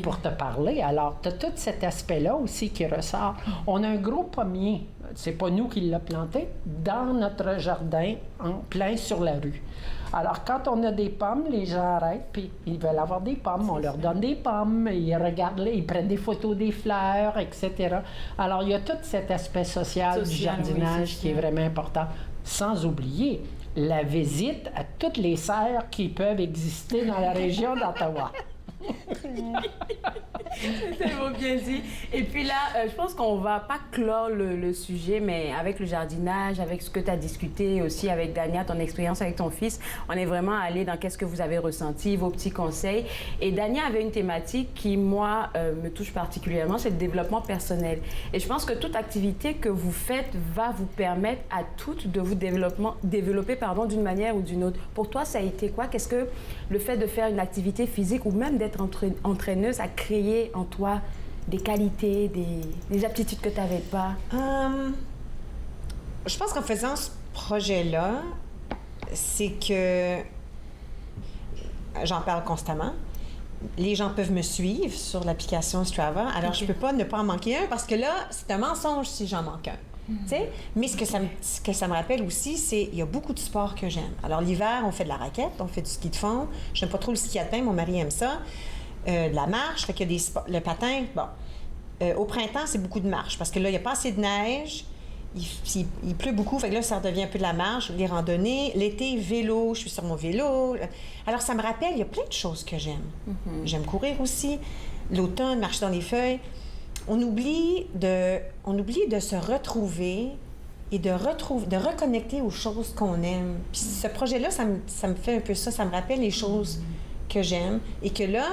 pour te parler. Alors, tu as tout cet aspect-là aussi qui ressort. On a un gros pommier, c'est pas nous qui l'avons planté, dans notre jardin, en plein sur la rue. Alors, quand on a des pommes, les gens arrêtent, puis ils veulent avoir des pommes. On leur donne des pommes, ils regardent, ils prennent des photos des fleurs, etc. Alors, il y a tout cet aspect social du jardinage qui est vraiment important. Sans oublier la visite à toutes les serres qui peuvent exister dans la région d'Ottawa. C'est tellement bien dit. Et puis là, je pense qu'on va pas clore le sujet, mais avec le jardinage, avec ce que tu as discuté aussi avec Dania, ton expérience avec ton fils, on est vraiment allé dans qu'est-ce que vous avez ressenti, vos petits conseils. Et Dania avait une thématique qui, moi, me touche particulièrement, c'est le développement personnel. Et je pense que toute activité que vous faites va vous permettre à toutes de vous développer d'une manière ou d'une autre. Pour toi, ça a été quoi? Qu'est-ce que le fait de faire une activité physique ou même d'être entraîneuse a créé en toi des qualités, des aptitudes que tu n'avais pas? Je pense qu'en faisant ce projet-là, c'est que j'en parle constamment. Les gens peuvent me suivre sur l'application Strava, alors je peux pas ne pas en manquer un, parce que là, c'est un mensonge si j'en manque un. Mais ce que ça me rappelle aussi, c'est qu'il y a beaucoup de sports que j'aime. Alors, l'hiver, on fait de la raquette, on fait du ski de fond. J'aime pas trop le ski alpin, mon mari aime ça. De la marche, fait qu'il y a des sports. Le patin, bon. Au printemps, c'est beaucoup de marche, parce que là, il n'y a pas assez de neige. Il pleut beaucoup, fait que là, ça redevient un peu de la marche, les randonnées. L'été, vélo, je suis sur mon vélo. Alors, ça me rappelle, il y a plein de choses que j'aime. J'aime courir aussi. L'automne, marcher dans les feuilles. On oublie de se retrouver et de reconnecter aux choses qu'on aime. Puis ce projet-là, ça me fait un peu ça. Ça me rappelle les choses que j'aime et que là,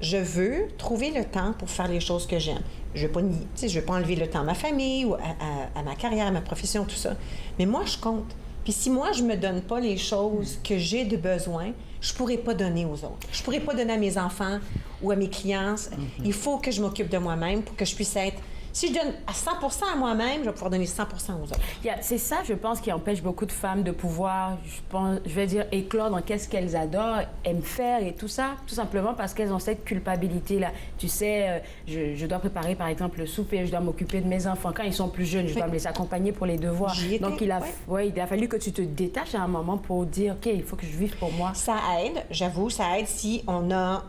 je veux trouver le temps pour faire les choses que j'aime. Je ne veux pas enlever le temps à ma famille ou à ma carrière, à ma profession, tout ça. Mais moi, je compte. Puis si moi, je me donne pas les choses que j'ai de besoin, je pourrais pas donner aux autres. Je pourrais pas donner à mes enfants ou à mes clients. Il faut que je m'occupe de moi-même pour que je puisse être... Si je donne à 100% à moi-même, je vais pouvoir donner 100% aux autres. C'est ça, je pense, qui empêche beaucoup de femmes de pouvoir, je vais dire, éclore dans qu'est-ce qu'elles adorent, aiment faire et tout ça, tout simplement parce qu'elles ont cette culpabilité-là. Tu sais, je dois préparer, par exemple, le souper, je dois m'occuper de mes enfants. Quand ils sont plus jeunes, je dois me les accompagner pour les devoirs. Donc, il a fallu que tu te détaches à un moment pour dire, OK, il faut que je vive pour moi. Ça aide, j'avoue, ça aide si on a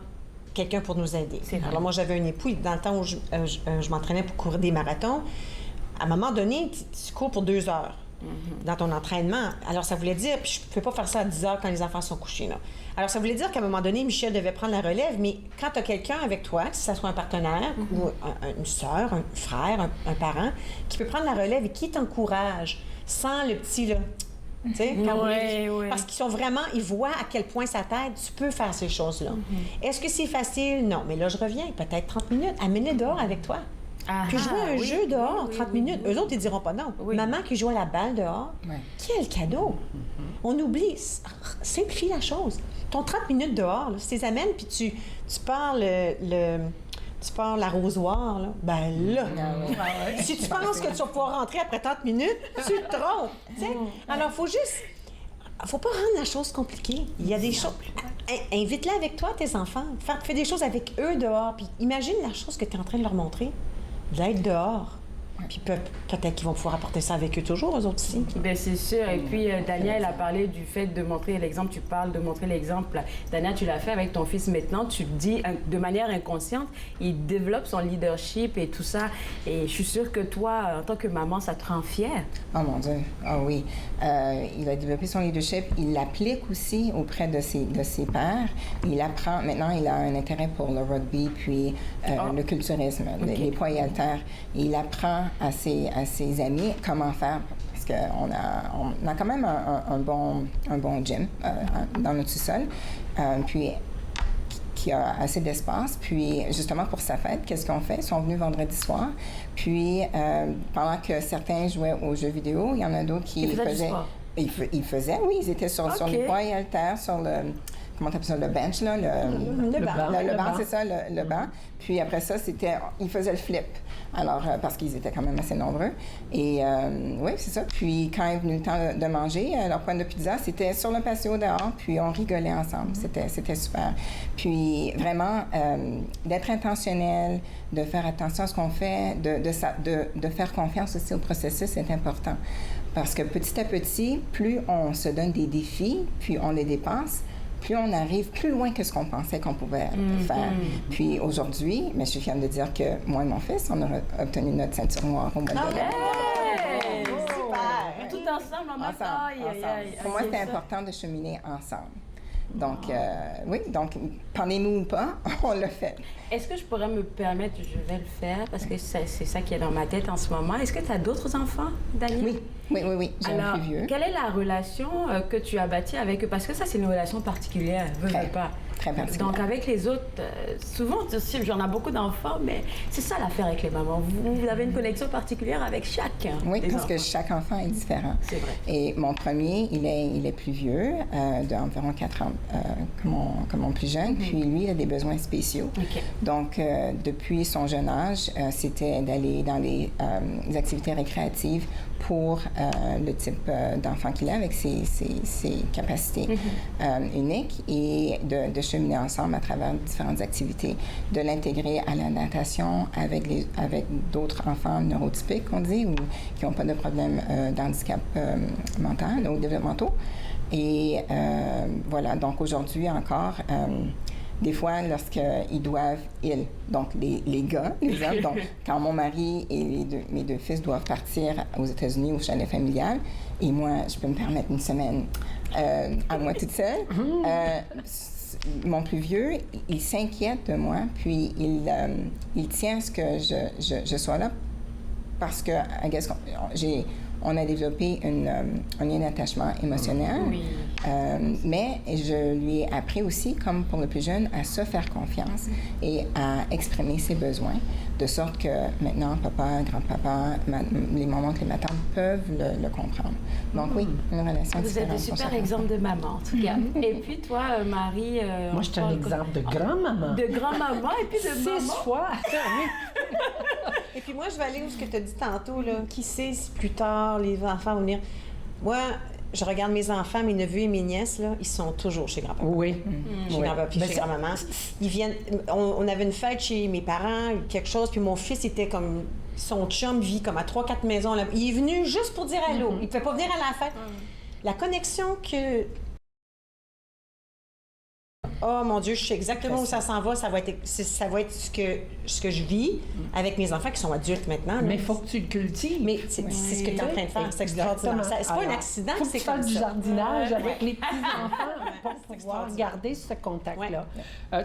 quelqu'un pour nous aider. Alors moi, j'avais un époux, dans le temps où je m'entraînais pour courir des marathons, à un moment donné, tu cours pour 2 heures dans ton entraînement. Alors ça voulait dire, puis je ne peux pas faire ça à 10 heures quand les enfants sont couchés, là. Alors ça voulait dire qu'à un moment donné, Michel devait prendre la relève, mais quand tu as quelqu'un avec toi, que ce soit un partenaire ou une sœur, un frère, un parent, qui peut prendre la relève et qui t'encourage sans le petit, là... Tu sais, parce qu'ils sont vraiment, ils voient à quel point ça t'aide, tu peux faire ces choses-là. Est-ce que c'est facile? Non, mais là, je reviens, peut-être 30 minutes, amène-les dehors avec toi. Puis jouer un jeu dehors, 30 minutes. Eux autres, ils diront pas non. Maman qui joue à la balle dehors, quel cadeau! On oublie, simplifie la chose. Ton 30 minutes dehors, là, si tu les amènes, puis tu pars tu pars l'arrosoir, là, ben là, si tu penses que tu vas pouvoir rentrer après 30 minutes, tu te trompes, tu sais. Alors, faut pas rendre la chose compliquée. Il y a des choses... Invite-les avec toi, tes enfants. Fais des choses avec eux dehors, puis imagine la chose que tu es en train de leur montrer, d'être dehors. Puis peut-être qu'ils vont pouvoir apporter ça avec eux toujours, eux autres aussi. Bien, c'est sûr. Et puis, Daniel a parlé du fait de montrer l'exemple. Tu parles de montrer l'exemple. Daniel, tu l'as fait avec ton fils maintenant. Tu te dis, de manière inconsciente, il développe son leadership et tout ça. Et je suis sûre que toi, en tant que maman, ça te rend fière. Oh mon Dieu, oui. Il a développé son leadership. Il l'applique aussi auprès de ses pairs. Il apprend. Maintenant, il a un intérêt pour le rugby, puis le culturisme, les poids et haltères. Il apprend à ses amis comment faire, parce qu'on a quand même un bon gym dans notre sous-sol, puis qui a assez d'espace. Puis justement pour sa fête, qu'est-ce qu'on fait? Ils sont venus vendredi soir, puis pendant que certains jouaient aux jeux vidéo, il y en a d'autres qui faisaient... Ils faisaient, oui, ils étaient sur les poids et haltères, sur le... Comment t'appelles ça, le bench, là? Le banc, c'est ça, le banc. Puis après ça, ils faisaient le flip. Alors, parce qu'ils étaient quand même assez nombreux. Et oui, c'est ça. Puis quand est venu le temps de manger, leur pointe de pizza, c'était sur le patio dehors, puis on rigolait ensemble. C'était super. Puis vraiment, d'être intentionnel, de faire attention à ce qu'on fait, de faire confiance aussi au processus, c'est important. Parce que petit à petit, plus on se donne des défis, puis on les dépasse, plus on arrive plus loin que ce qu'on pensait qu'on pouvait faire. Puis aujourd'hui, je suis fière de dire que moi et mon fils, on a obtenu notre ceinture noire au mois de novembre. Super! Tout ensemble, en même temps. Pour moi, c'était important de cheminer ensemble. Donc, oui, donc, pandémie ou pas, on l'a fait. Est-ce que je pourrais me permettre, je vais le faire, parce que c'est ça qui est dans ma tête en ce moment. Est-ce que tu as d'autres enfants, Daniel? Oui. J'ai un plus vieux. Quelle est la relation que tu as bâtie avec eux? Parce que ça, c'est une relation particulière, veux pas. Très particulière. Donc, avec les autres, souvent, j'en ai beaucoup d'enfants, mais c'est ça l'affaire avec les mamans. Vous avez une connexion particulière avec chacun. Oui, parce que chaque enfant est différent. C'est vrai. Et mon premier, il est plus vieux, d'environ 4 ans que mon plus jeune, puis lui, il a des besoins spéciaux. Donc, depuis son jeune âge, c'était d'aller dans les activités récréatives pour le type d'enfant qu'il a avec ses capacités uniques et de cheminer ensemble à travers différentes activités, de l'intégrer à la natation avec d'autres enfants neurotypiques, on dit, ou qui n'ont pas de problème d'handicap mental ou développementaux. Et voilà, donc aujourd'hui encore, des fois, lorsqu'ils doivent, donc les gars, les hommes, donc quand mon mari et mes deux fils doivent partir aux États-Unis au chalet familial, et moi, je peux me permettre une semaine à moi toute seule, mon plus vieux, il s'inquiète de moi, puis il tient à ce que je sois là parce que, on a développé un lien d'attachement émotionnel, mais je lui ai appris aussi, comme pour le plus jeune, à se faire confiance et à exprimer ses besoins, de sorte que maintenant, papa, grand-papa, les mamans et les matantes peuvent le comprendre. Donc oui, une relation Vous êtes des super exemples de maman, en tout cas. Et puis toi, Marie... Moi, je suis un exemple de grand-maman. De grand-maman et puis de maman. 6 fois. Et puis moi, je vais aller où ce que tu as dit tantôt, là. Qui sait si plus tard, les enfants vont venir... Moi, je regarde mes enfants, mes neveux et mes nièces, là, ils sont toujours chez grand-papa. Oui. Chez grand-papa puis chez grand-maman. Ils viennent... On avait une fête chez mes parents, quelque chose, puis mon fils était comme... Son chum vit comme à 3-4 maisons. Là. Il est venu juste pour dire allô. Il ne pouvait pas venir à la fête. La connexion que... Oh mon Dieu, je sais exactement où ça s'en va. Ça va être ce que je vis avec mes enfants qui sont adultes maintenant. Mais il faut que tu le cultives. Mais c'est ce que tu es en train de faire. C'est extraordinaire. C'est pas un accident, faut que c'est tu comme fasses du ça. jardinage avec les petits-enfants pour pouvoir garder ce contact-là.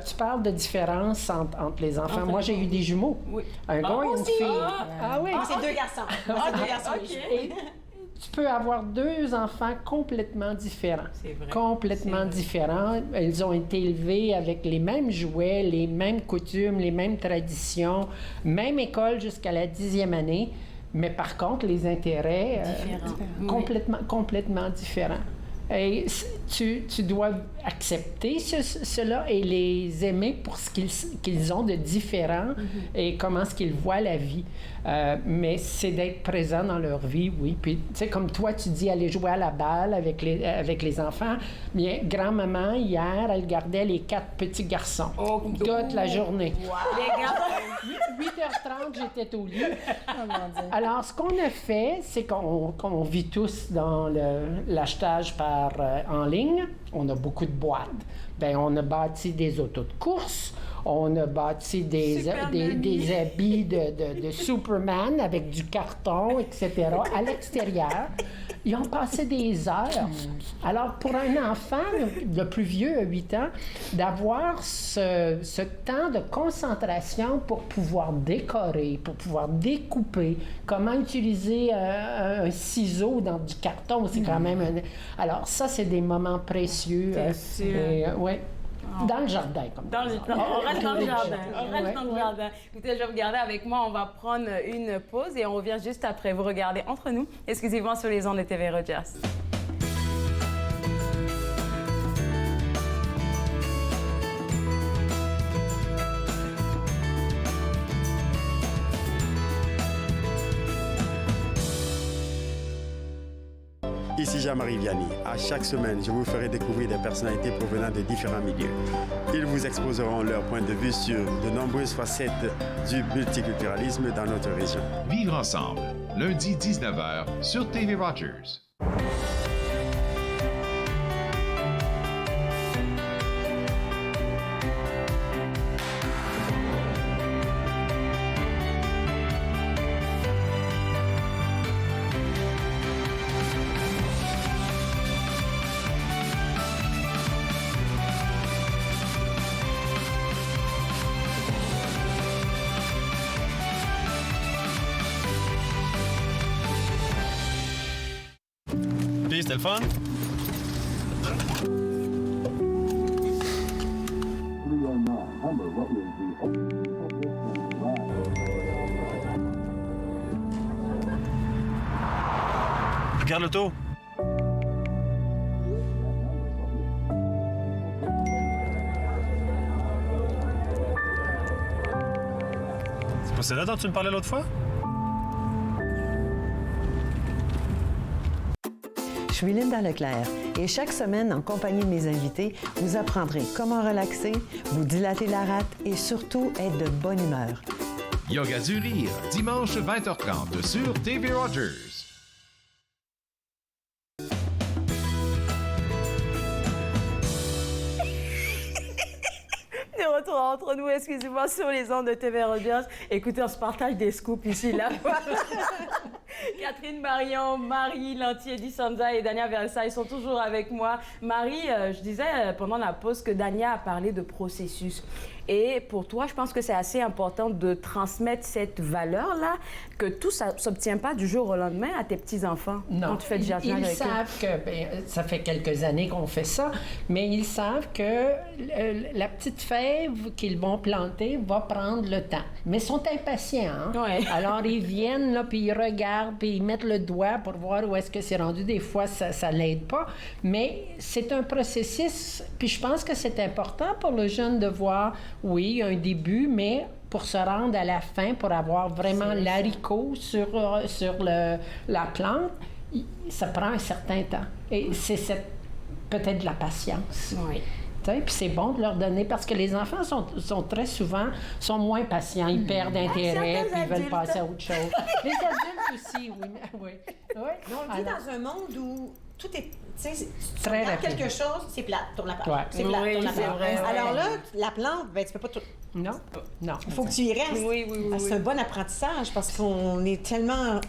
Tu parles de différence entre les enfants. Moi, j'ai eu des jumeaux. Un gars et une fille. Ah oui? C'est 2 garçons. Moi, c'est 2 garçons. Et tu peux avoir 2 enfants complètement différents. C'est vrai. Complètement différents. Ils ont été élevés avec les mêmes jouets, les mêmes coutumes, les mêmes traditions, même école jusqu'à la 10e année. Mais par contre, les intérêts, complètement différents. Et tu dois accepter cela et les aimer pour ce qu'ils ont de différent et comment est-ce qu'ils voient la vie. Mais c'est d'être présent dans leur vie, oui. Puis, tu sais, comme toi, tu dis aller jouer à la balle avec les enfants. Bien, grand-maman, hier, elle gardait les 4 petits garçons toute la journée. Les gars, 8h30, j'étais au lit. Alors, ce qu'on a fait, c'est qu'on vit tous dans l'achetage en ligne. On a beaucoup de boîtes. Bien, on a bâti des autos de course. On a bâti des habits de Superman avec du carton, etc. à l'extérieur. Ils ont passé des heures. Alors, pour un enfant, le plus vieux, à 8 ans, d'avoir ce temps de concentration pour pouvoir décorer, pour pouvoir découper, comment utiliser un ciseau dans du carton, c'est quand même Alors, ça, c'est des moments précieux. Ouais. Dans le jardin, comme ça. On reste dans le jardin. Écoutez, je vais regarder avec moi. On va prendre une pause et on revient juste après. Vous regardez entre nous, exclusivement sur les ondes de TV Rogers. Ici Jean-Marie Vianney. À chaque semaine, je vous ferai découvrir des personnalités provenant de différents milieux. Ils vous exposeront leur point de vue sur de nombreuses facettes du multiculturalisme dans notre région. Vivre ensemble, lundi 19h sur TV Rogers. C'était le fun? Regarde l'auto. c'est là dont tu me parlais l'autre fois? Je suis Linda Leclerc et chaque semaine, en compagnie de mes invités, vous apprendrez comment relaxer, vous dilater la rate et surtout être de bonne humeur. Yoga du rire, dimanche 20h30 sur TV Rogers. De retour entre nous, excusez-moi, sur les ondes de TV Rogers. Écoutez, on se partage des scoops ici, là. Catherine Marion, Marie Lantier, Dissanza et Dania Versailles sont toujours avec moi. Marie, je disais pendant la pause que Dania a parlé de processus. Et pour toi, je pense que c'est assez important de transmettre cette valeur-là, que tout ça ne s'obtient pas du jour au lendemain à tes petits-enfants. Non, quand tu fais du jardinage ils avec savent que, ça fait quelques années qu'on fait ça, mais ils savent que la petite fève qu'ils vont planter va prendre le temps. Mais ils sont impatients, hein? Ouais. Alors, ils viennent, là, puis ils regardent, puis ils mettent le doigt pour voir où est-ce que c'est rendu. Des fois, ça l'aide pas, mais c'est un processus, puis je pense que c'est important pour le jeune de voir, oui, il y a un début, mais pour se rendre à la fin, pour avoir vraiment l'haricot sur la plante, ça prend un certain temps. Et c'est peut-être de la patience. Oui. Puis c'est bon de leur donner, parce que les enfants sont très souvent moins patients, ils perdent intérêt, puis ils veulent passer à autre chose. Les adultes aussi, oui. Mais on vit dans un monde où tout est, tu sais, tu très regardes rapide. quelque chose, c'est plate, tourne la page. Ouais. C'est plate, tourne la page. vrai, Alors là, la plante, ben tu peux pas tout. Non. Il faut que tu y restes. Oui. C'est un bon apprentissage parce qu'on est tellement,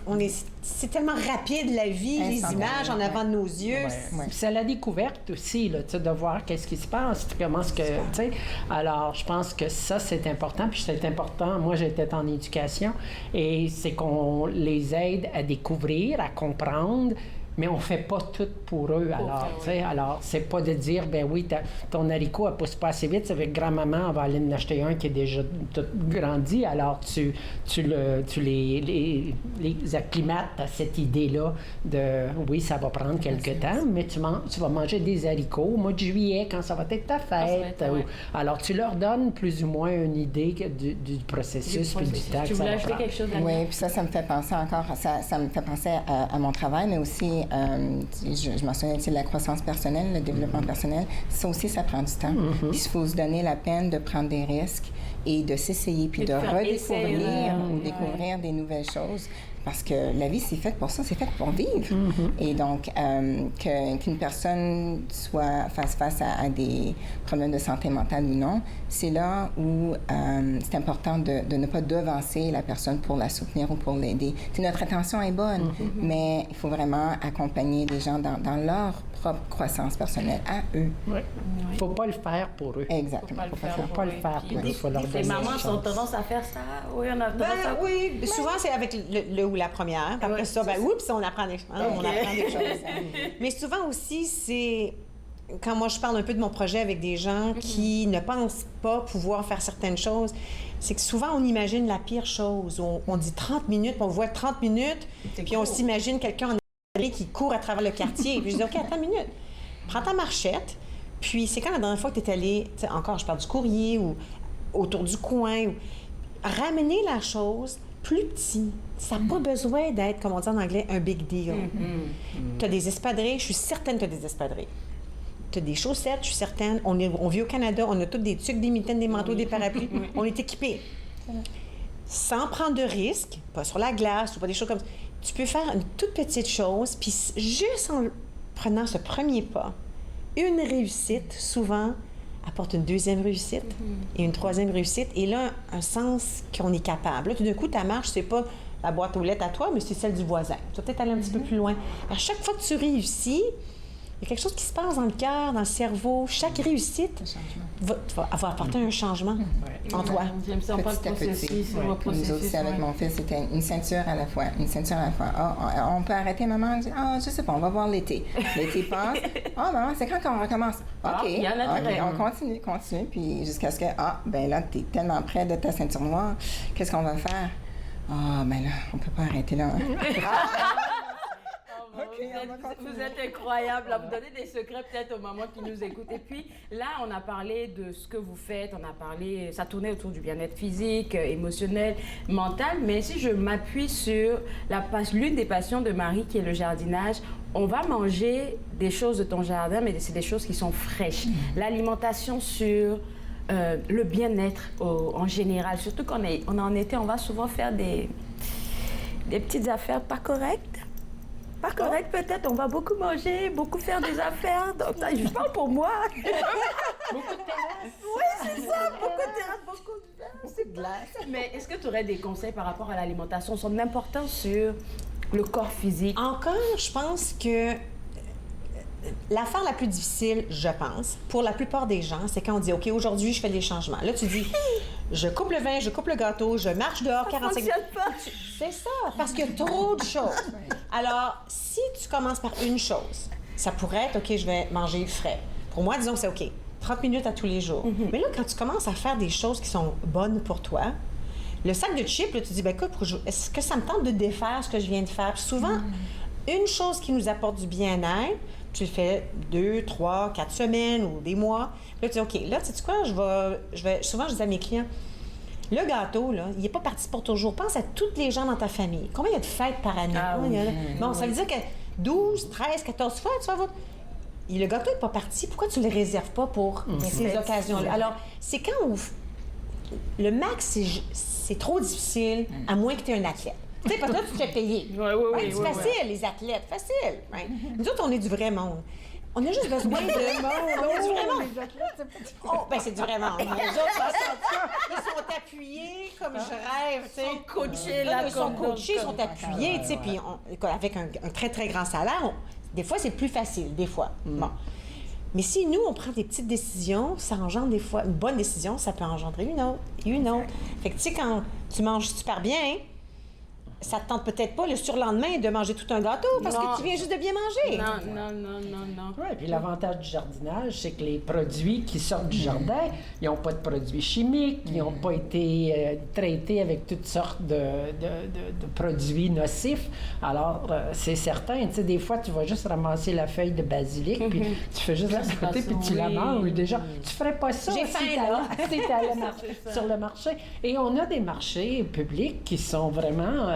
c'est tellement rapide la vie, les images en avant de nos yeux. Ouais. C'est la découverte aussi, là, de voir qu'est-ce qui se passe, comment ce que, tu sais. Alors, je pense que ça, c'est important. Puis c'est important, moi, j'étais en éducation, et c'est qu'on les aide à découvrir, à comprendre, mais on fait pas tout pour eux. Alors, tu sais, alors c'est pas de dire, ben oui, ton haricot, elle pousse pas assez vite, ça fait que grand-maman, on va aller en acheter un qui est déjà tout grandi. Alors, tu les acclimates à cette idée-là de, oui, ça va prendre quelque temps, mais tu vas manger des haricots au mois de juillet, quand ça va être ta fête. Alors, tu leur donnes plus ou moins une idée du processus, puis du temps que ça va prendre. Tu voulais ajouter quelque chose là-dedans? Oui, puis ça me fait penser encore, ça me fait penser à mon travail, mais aussi je mentionnais la croissance personnelle, le développement personnel. Ça aussi, ça prend du temps. Il faut se donner la peine de prendre des risques et de s'essayer, puis de redécouvrir des nouvelles choses. Parce que la vie, c'est faite pour ça, c'est fait pour vivre. Et donc, qu'une personne fasse face à des problèmes de santé mentale ou non, c'est là où c'est important de ne pas devancer la personne pour la soutenir ou pour l'aider. Notre intention est bonne, mais il faut vraiment accompagner les gens dans leur propre croissance personnelle à eux. Oui. Il ne faut pas le faire pour eux. Exactement. Il ne faut pas le faire pour eux. Il faut leur donner. Les mamans ont tendance à faire ça. Oui, on a tendance à... Oui, souvent, c'est avec le ou la première. Après ça, oups, on apprend des choses. Mais souvent aussi, c'est... Quand moi, je parle un peu de mon projet avec des gens qui ne pensent pas pouvoir faire certaines choses, c'est que souvent, on imagine la pire chose. On dit 30 minutes, puis on voit 30 minutes, puis on s'imagine quelqu'un en qui court à travers le quartier. Puis je dis, OK, attends une minute. Prends ta marchette, puis c'est quand la dernière fois que tu es allé, encore, je parle du courrier ou autour du coin, ramener la chose plus petit. Ça n'a pas besoin d'être, comme on dit en anglais, un big deal. Tu as des espadrilles, je suis certaine que tu as des espadrilles. Tu as des chaussettes, je suis certaine. On vit au Canada, on a tous des tucs, des mitaines, des manteaux, des parapluies. On est équipés. Sans prendre de risques, pas sur la glace ou pas des choses comme ça. Tu peux faire une toute petite chose, puis juste en prenant ce premier pas, une réussite, souvent, apporte une deuxième réussite et une troisième réussite. Et là, un sens qu'on est capable. Là, tout d'un coup, ta marche, c'est pas la boîte aux lettres à toi, mais c'est celle du voisin. Tu vas peut-être aller un petit peu plus loin. À chaque fois que tu réussis, il y a quelque chose qui se passe dans le cœur, dans le cerveau. Chaque réussite va apporter un changement en toi. J'aime ça, pas le processus. Nous aussi, avec mon fils, c'était une ceinture à la fois. Une ceinture à la fois. On peut arrêter, maman? Je sais pas, on va voir l'été. L'été passe. Maman, c'est quand qu'on recommence? OK, on continue. Puis jusqu'à ce que, ben là, t'es tellement près de ta ceinture noire. Qu'est-ce qu'on va faire? Ben là, on peut pas arrêter là. OK. Vous êtes incroyable. Là, vous donnez des secrets peut-être aux mamans qui nous écoutent. Et puis là, on a parlé de ce que vous faites. On a parlé, ça tournait autour du bien-être physique, émotionnel, mental. Mais si je m'appuie sur l'une des passions de Marie, qui est le jardinage, on va manger des choses de ton jardin, mais c'est des choses qui sont fraîches. L'alimentation sur le bien-être en général, surtout quand on est en été, on va souvent faire des petites affaires pas correctes. Pas correctes peut-être, on va beaucoup manger, beaucoup faire des affaires. Donc, je parle pour moi. Beaucoup de terrasses. Oui, c'est ça, beaucoup de terrasses, beaucoup de glace. Mais est-ce que tu aurais des conseils par rapport à l'alimentation, son importance sur le corps physique? Encore, je pense que l'affaire la plus difficile, je pense, pour la plupart des gens, c'est quand on dit « OK, aujourd'hui, je fais des changements ». Là, tu dis « Je coupe le vin, je coupe le gâteau, je marche dehors 45 minutes ». C'est ça, parce qu'il y a trop de choses. Alors, si tu commences par une chose, ça pourrait être « OK, je vais manger frais ». Pour moi, disons que c'est OK, 30 minutes à tous les jours. Mais là, quand tu commences à faire des choses qui sont bonnes pour toi, le sac de chips, là, tu dis « Bien, écoute, est-ce que ça me tente de défaire ce que je viens de faire? » Puis souvent, une chose qui nous apporte du bien-être, tu le fais 2, 3, 4 semaines ou des mois. Là, tu dis, OK, là, tu sais quoi, souvent, je dis à mes clients, le gâteau, là, il n'est pas parti pour toujours. Pense à toutes les gens dans ta famille. Combien il y a de fêtes par année? Bon, ça veut dire que 12, 13, 14 fêtes, tu vois, et le gâteau n'est pas parti. Pourquoi tu ne le réserves pas pour ces occasions-là? Alors, c'est quand le max, c'est trop difficile, à moins que tu aies un athlète. Tu sais, parce que là, tu te fais payer. C'est facile, les athlètes, facile. Right? Nous autres, on est du vrai monde. On a juste besoin de... On est du vrai monde. Les athlètes, c'est du vrai monde. Les autres, ils sont appuyés comme je rêve. Ils sont coachés. Ils sont coachés, ils sont appuyés, tu sais, puis avec un très, très grand salaire, des fois, c'est plus facile, des fois. Bon. Mais si nous, on prend des petites décisions, ça engendre des fois... Une bonne décision, ça peut engendrer une autre, et une autre. Fait que, tu sais, quand tu manges super bien... Ça te tente peut-être pas le surlendemain de manger tout un gâteau parce que tu viens juste de bien manger. Non. Oui, puis l'avantage du jardinage, c'est que les produits qui sortent du jardin, ils n'ont pas de produits chimiques, ils n'ont pas été traités avec toutes sortes de produits nocifs. Alors, c'est certain, tu sais, des fois, tu vas juste ramasser la feuille de basilic, puis tu fais juste la sauter, puis tu la manges. Déjà, tu ferais pas ça si tu allais sur le marché. Et on a des marchés publics qui sont vraiment...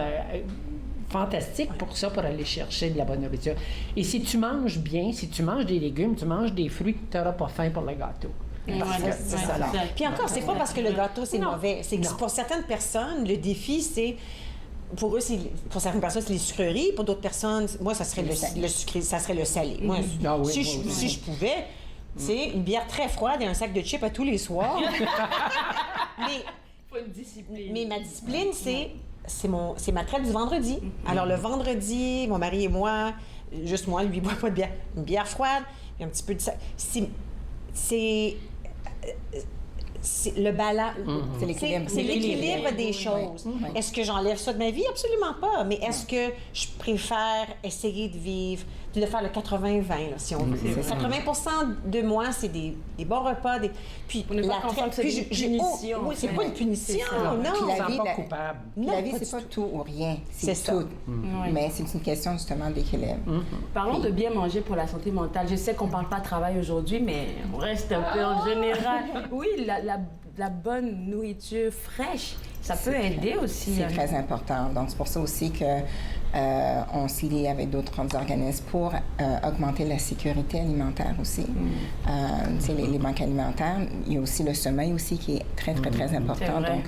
fantastique pour ça, pour aller chercher de la bonne nourriture. Et si tu manges bien, si tu manges des légumes, tu manges des fruits, tu n'auras pas faim pour le gâteau. C'est ça. Puis encore, c'est pas parce que le gâteau, c'est mauvais. C'est que pour certaines personnes, le défi, c'est... Pour eux, pour certaines personnes, c'est les sucreries. Pour d'autres personnes, moi, ça serait le sucré, ça serait le salé. Moi, si je pouvais, c'est une bière très froide et un sac de chips à tous les soirs. Mais... Faut une discipline. Mais ma discipline, c'est ma traite du vendredi. Alors, le vendredi, mon mari et moi, juste moi, lui, il boit pas de bière. Une bière froide, puis un petit peu de... C'est le balance. C'est l'équilibre. C'est l'équilibre des choses. Est-ce que j'enlève ça de ma vie? Absolument pas. Mais est-ce que je préfère essayer de vivre, de faire le 80-20, là, si on veut. 80% de moi, c'est des bons repas. Puis la punition. Oui, c'est pas une punition. Non, puis la vie, pas coupable. La vie, c'est pas tout ou rien. C'est tout. Mais c'est une question, justement, d'équilibre. Parlons de bien manger pour la santé mentale. Je sais qu'on parle pas de travail aujourd'hui, mais on reste un peu en général. Oui, la bonne nourriture fraîche, ça peut aider aussi. C'est très important. Donc, c'est pour ça aussi que on se lie avec d'autres organismes pour augmenter la sécurité alimentaire aussi. Les banques alimentaires, il y a aussi le sommeil aussi qui est très, très, très important. Donc,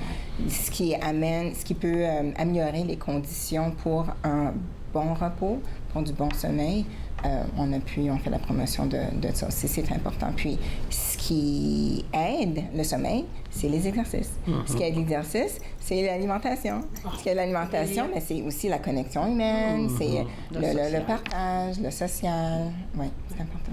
ce qui peut améliorer les conditions pour un bon repos, pour du bon sommeil. On fait la promotion de ça aussi, c'est important. Puis, ce qui aide le sommeil, c'est les exercices. Ce qui aide l'exercice, c'est l'alimentation. Ce qui aide l'alimentation, mais c'est aussi la connexion humaine, c'est le partage, le social. Oui, c'est important.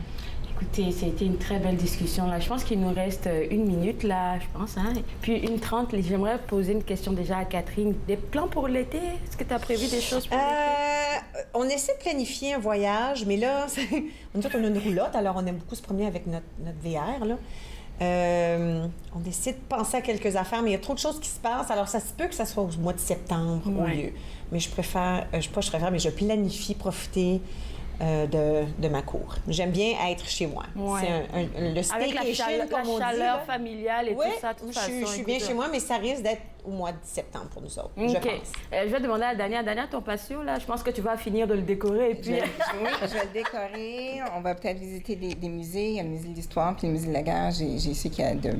Écoutez, ça a été une très belle discussion. Là. Je pense qu'il nous reste 1 minute, là, je pense. Hein? Puis 1:30, j'aimerais poser une question déjà à Catherine. Des plans pour l'été? Est-ce que tu as prévu des choses pour l'été? On essaie de planifier un voyage, mais là, on a une roulotte, alors on aime beaucoup se promener avec notre VR, là. On essaie de penser à quelques affaires, mais il y a trop de choses qui se passent, alors ça se peut que ça soit au mois de septembre au lieu. Mais je planifie profiter de ma cour. J'aime bien être chez moi. Ouais. C'est le staycation, comme on dit. La chaleur familiale et oui, tout ça. Toute façon, je suis bien chez moi, mais ça risque d'être au mois de septembre pour nous autres, je pense. Je vais demander à Dania. Dania, ton patio, là, je pense que tu vas finir de le décorer. Et puis... Oui, je vais le décorer. On va peut-être visiter des musées. Il y a le musée de l'Histoire puis le musée de la guerre. J'ai su qu'il y a de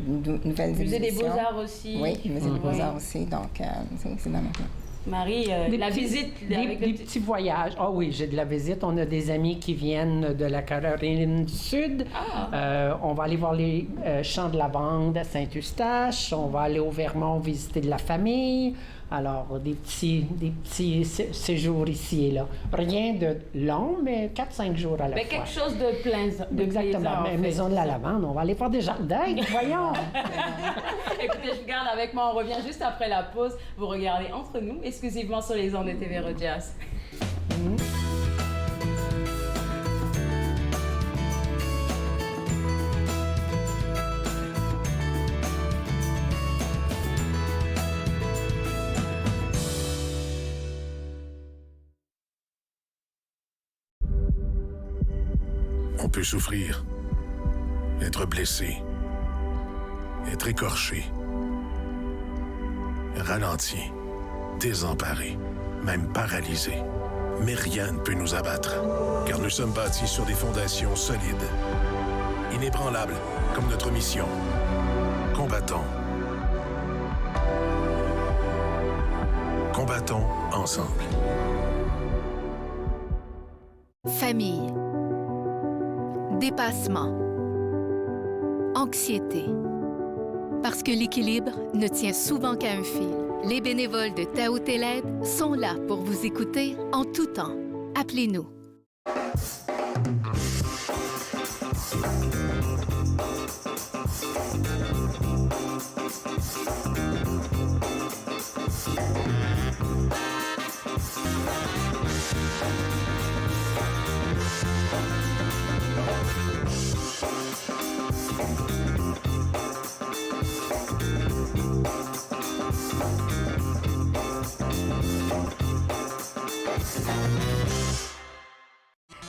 nouvelles expositions. Le musée des Beaux-Arts aussi. Oui, le musée des Beaux-Arts aussi. Donc, c'est dans mon plan. Marie, la visite... Des petits voyages. Ah oui, j'ai de la visite. On a des amis qui viennent de la Caroline du Sud. On va aller voir les champs de lavande à Saint-Eustache. On va aller au Vermont visiter de la famille. Alors, des petits séjours ici et là. Rien de long, mais 4-5 jours à la fois. Quelque chose de plein. Exactement. Maison de la lavande, on va aller faire des jardins, voyons. Écoutez, je vous garde avec moi. On revient juste après la pause. Vous regardez Entre nous, exclusivement sur les ondes de TV Rogers. On peut souffrir, être blessé, être écorché, ralenti, désemparé, même paralysé. Mais rien ne peut nous abattre, car nous sommes bâtis sur des fondations solides, inébranlables comme notre mission. Combattons. Combattons ensemble. Famille. Dépassement. Anxiété. Parce que l'équilibre ne tient souvent qu'à un fil. Les bénévoles de Tao Télède sont là pour vous écouter en tout temps. Appelez-nous.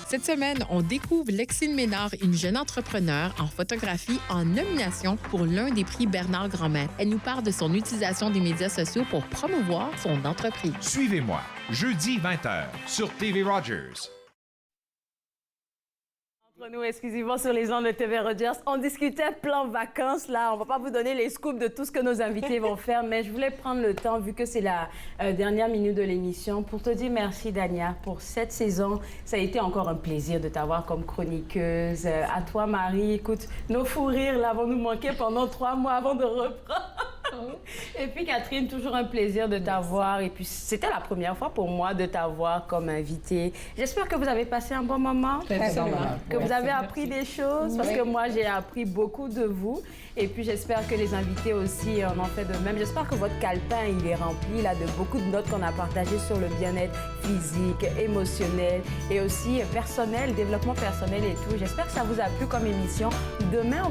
Cette semaine, on découvre Lexine Ménard, une jeune entrepreneure en photographie en nomination pour l'un des prix Bernard Grandmaître. Elle nous parle de son utilisation des médias sociaux pour promouvoir son entreprise. Suivez-moi, jeudi 20h, sur TV Rogers. Entre nous, exclusivement sur les ondes de TV Rogers, on discutait plan vacances, là. On va pas vous donner les scoops de tout ce que nos invités vont faire, mais je voulais prendre le temps, vu que c'est la dernière minute de l'émission, pour te dire merci, Dania, pour cette saison. Ça a été encore un plaisir de t'avoir comme chroniqueuse. À toi, Marie, écoute, nos fous rires, là, vont nous manquer pendant 3 mois avant de reprendre. Et puis, Catherine, toujours un plaisir de t'avoir. Et puis, c'était la première fois pour moi de t'avoir comme invitée. J'espère que vous avez passé un bon moment. Que vous avez appris des choses, parce que moi, j'ai appris beaucoup de vous. Et puis, j'espère que les invités aussi en ont fait de même. J'espère que votre calepin, il est rempli là, de beaucoup de notes qu'on a partagées sur le bien-être physique, émotionnel et aussi personnel, développement personnel et tout. J'espère que ça vous a plu comme émission. Demain,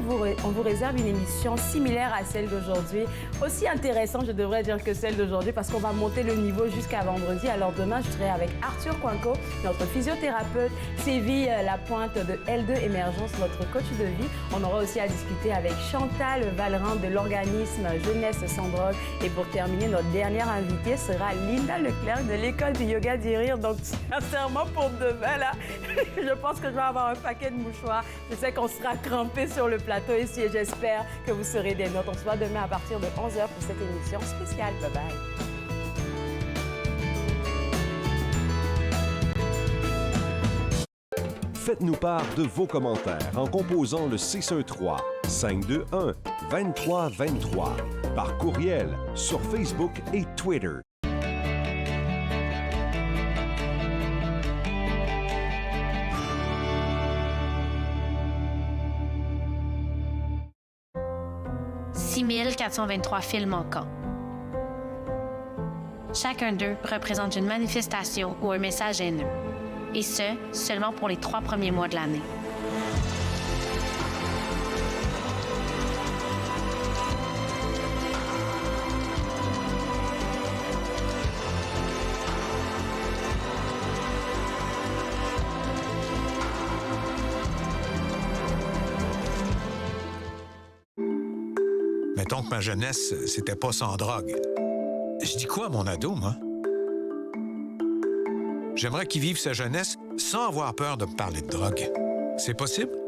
on vous réserve une émission similaire à celle d'aujourd'hui. Aussi intéressante, je devrais dire, que celle d'aujourd'hui, parce qu'on va monter le niveau jusqu'à vendredi. Alors demain, je serai avec Arthur Coinco, notre physiothérapeute, Séville Lapointe de L2 Émergence, notre coach de vie. On aura aussi à discuter avec Chantal Vallerand de l'organisme Jeunesse sans drogue. Et pour terminer, notre dernière invitée sera Linda Leclerc de l'école du yoga du rire. Donc, sincèrement, pour demain, là, je pense que je vais avoir un paquet de mouchoirs. Je sais qu'on sera crampés sur le plateau ici et j'espère que vous serez des nôtres. On se voit demain à partir de 11h pour cette émission spéciale. Bye bye. Faites-nous part de vos commentaires en composant le 613-521-2323 par courriel sur Facebook et Twitter. « 6423 fils manquants. Chacun d'eux représente une manifestation ou un message haineux. Et ce, seulement pour les 3 premiers mois de l'année. Mettons que ma jeunesse, c'était pas sans drogue. Je dis quoi à mon ado, moi? J'aimerais qu'il vive sa jeunesse sans avoir peur de me parler de drogue. C'est possible?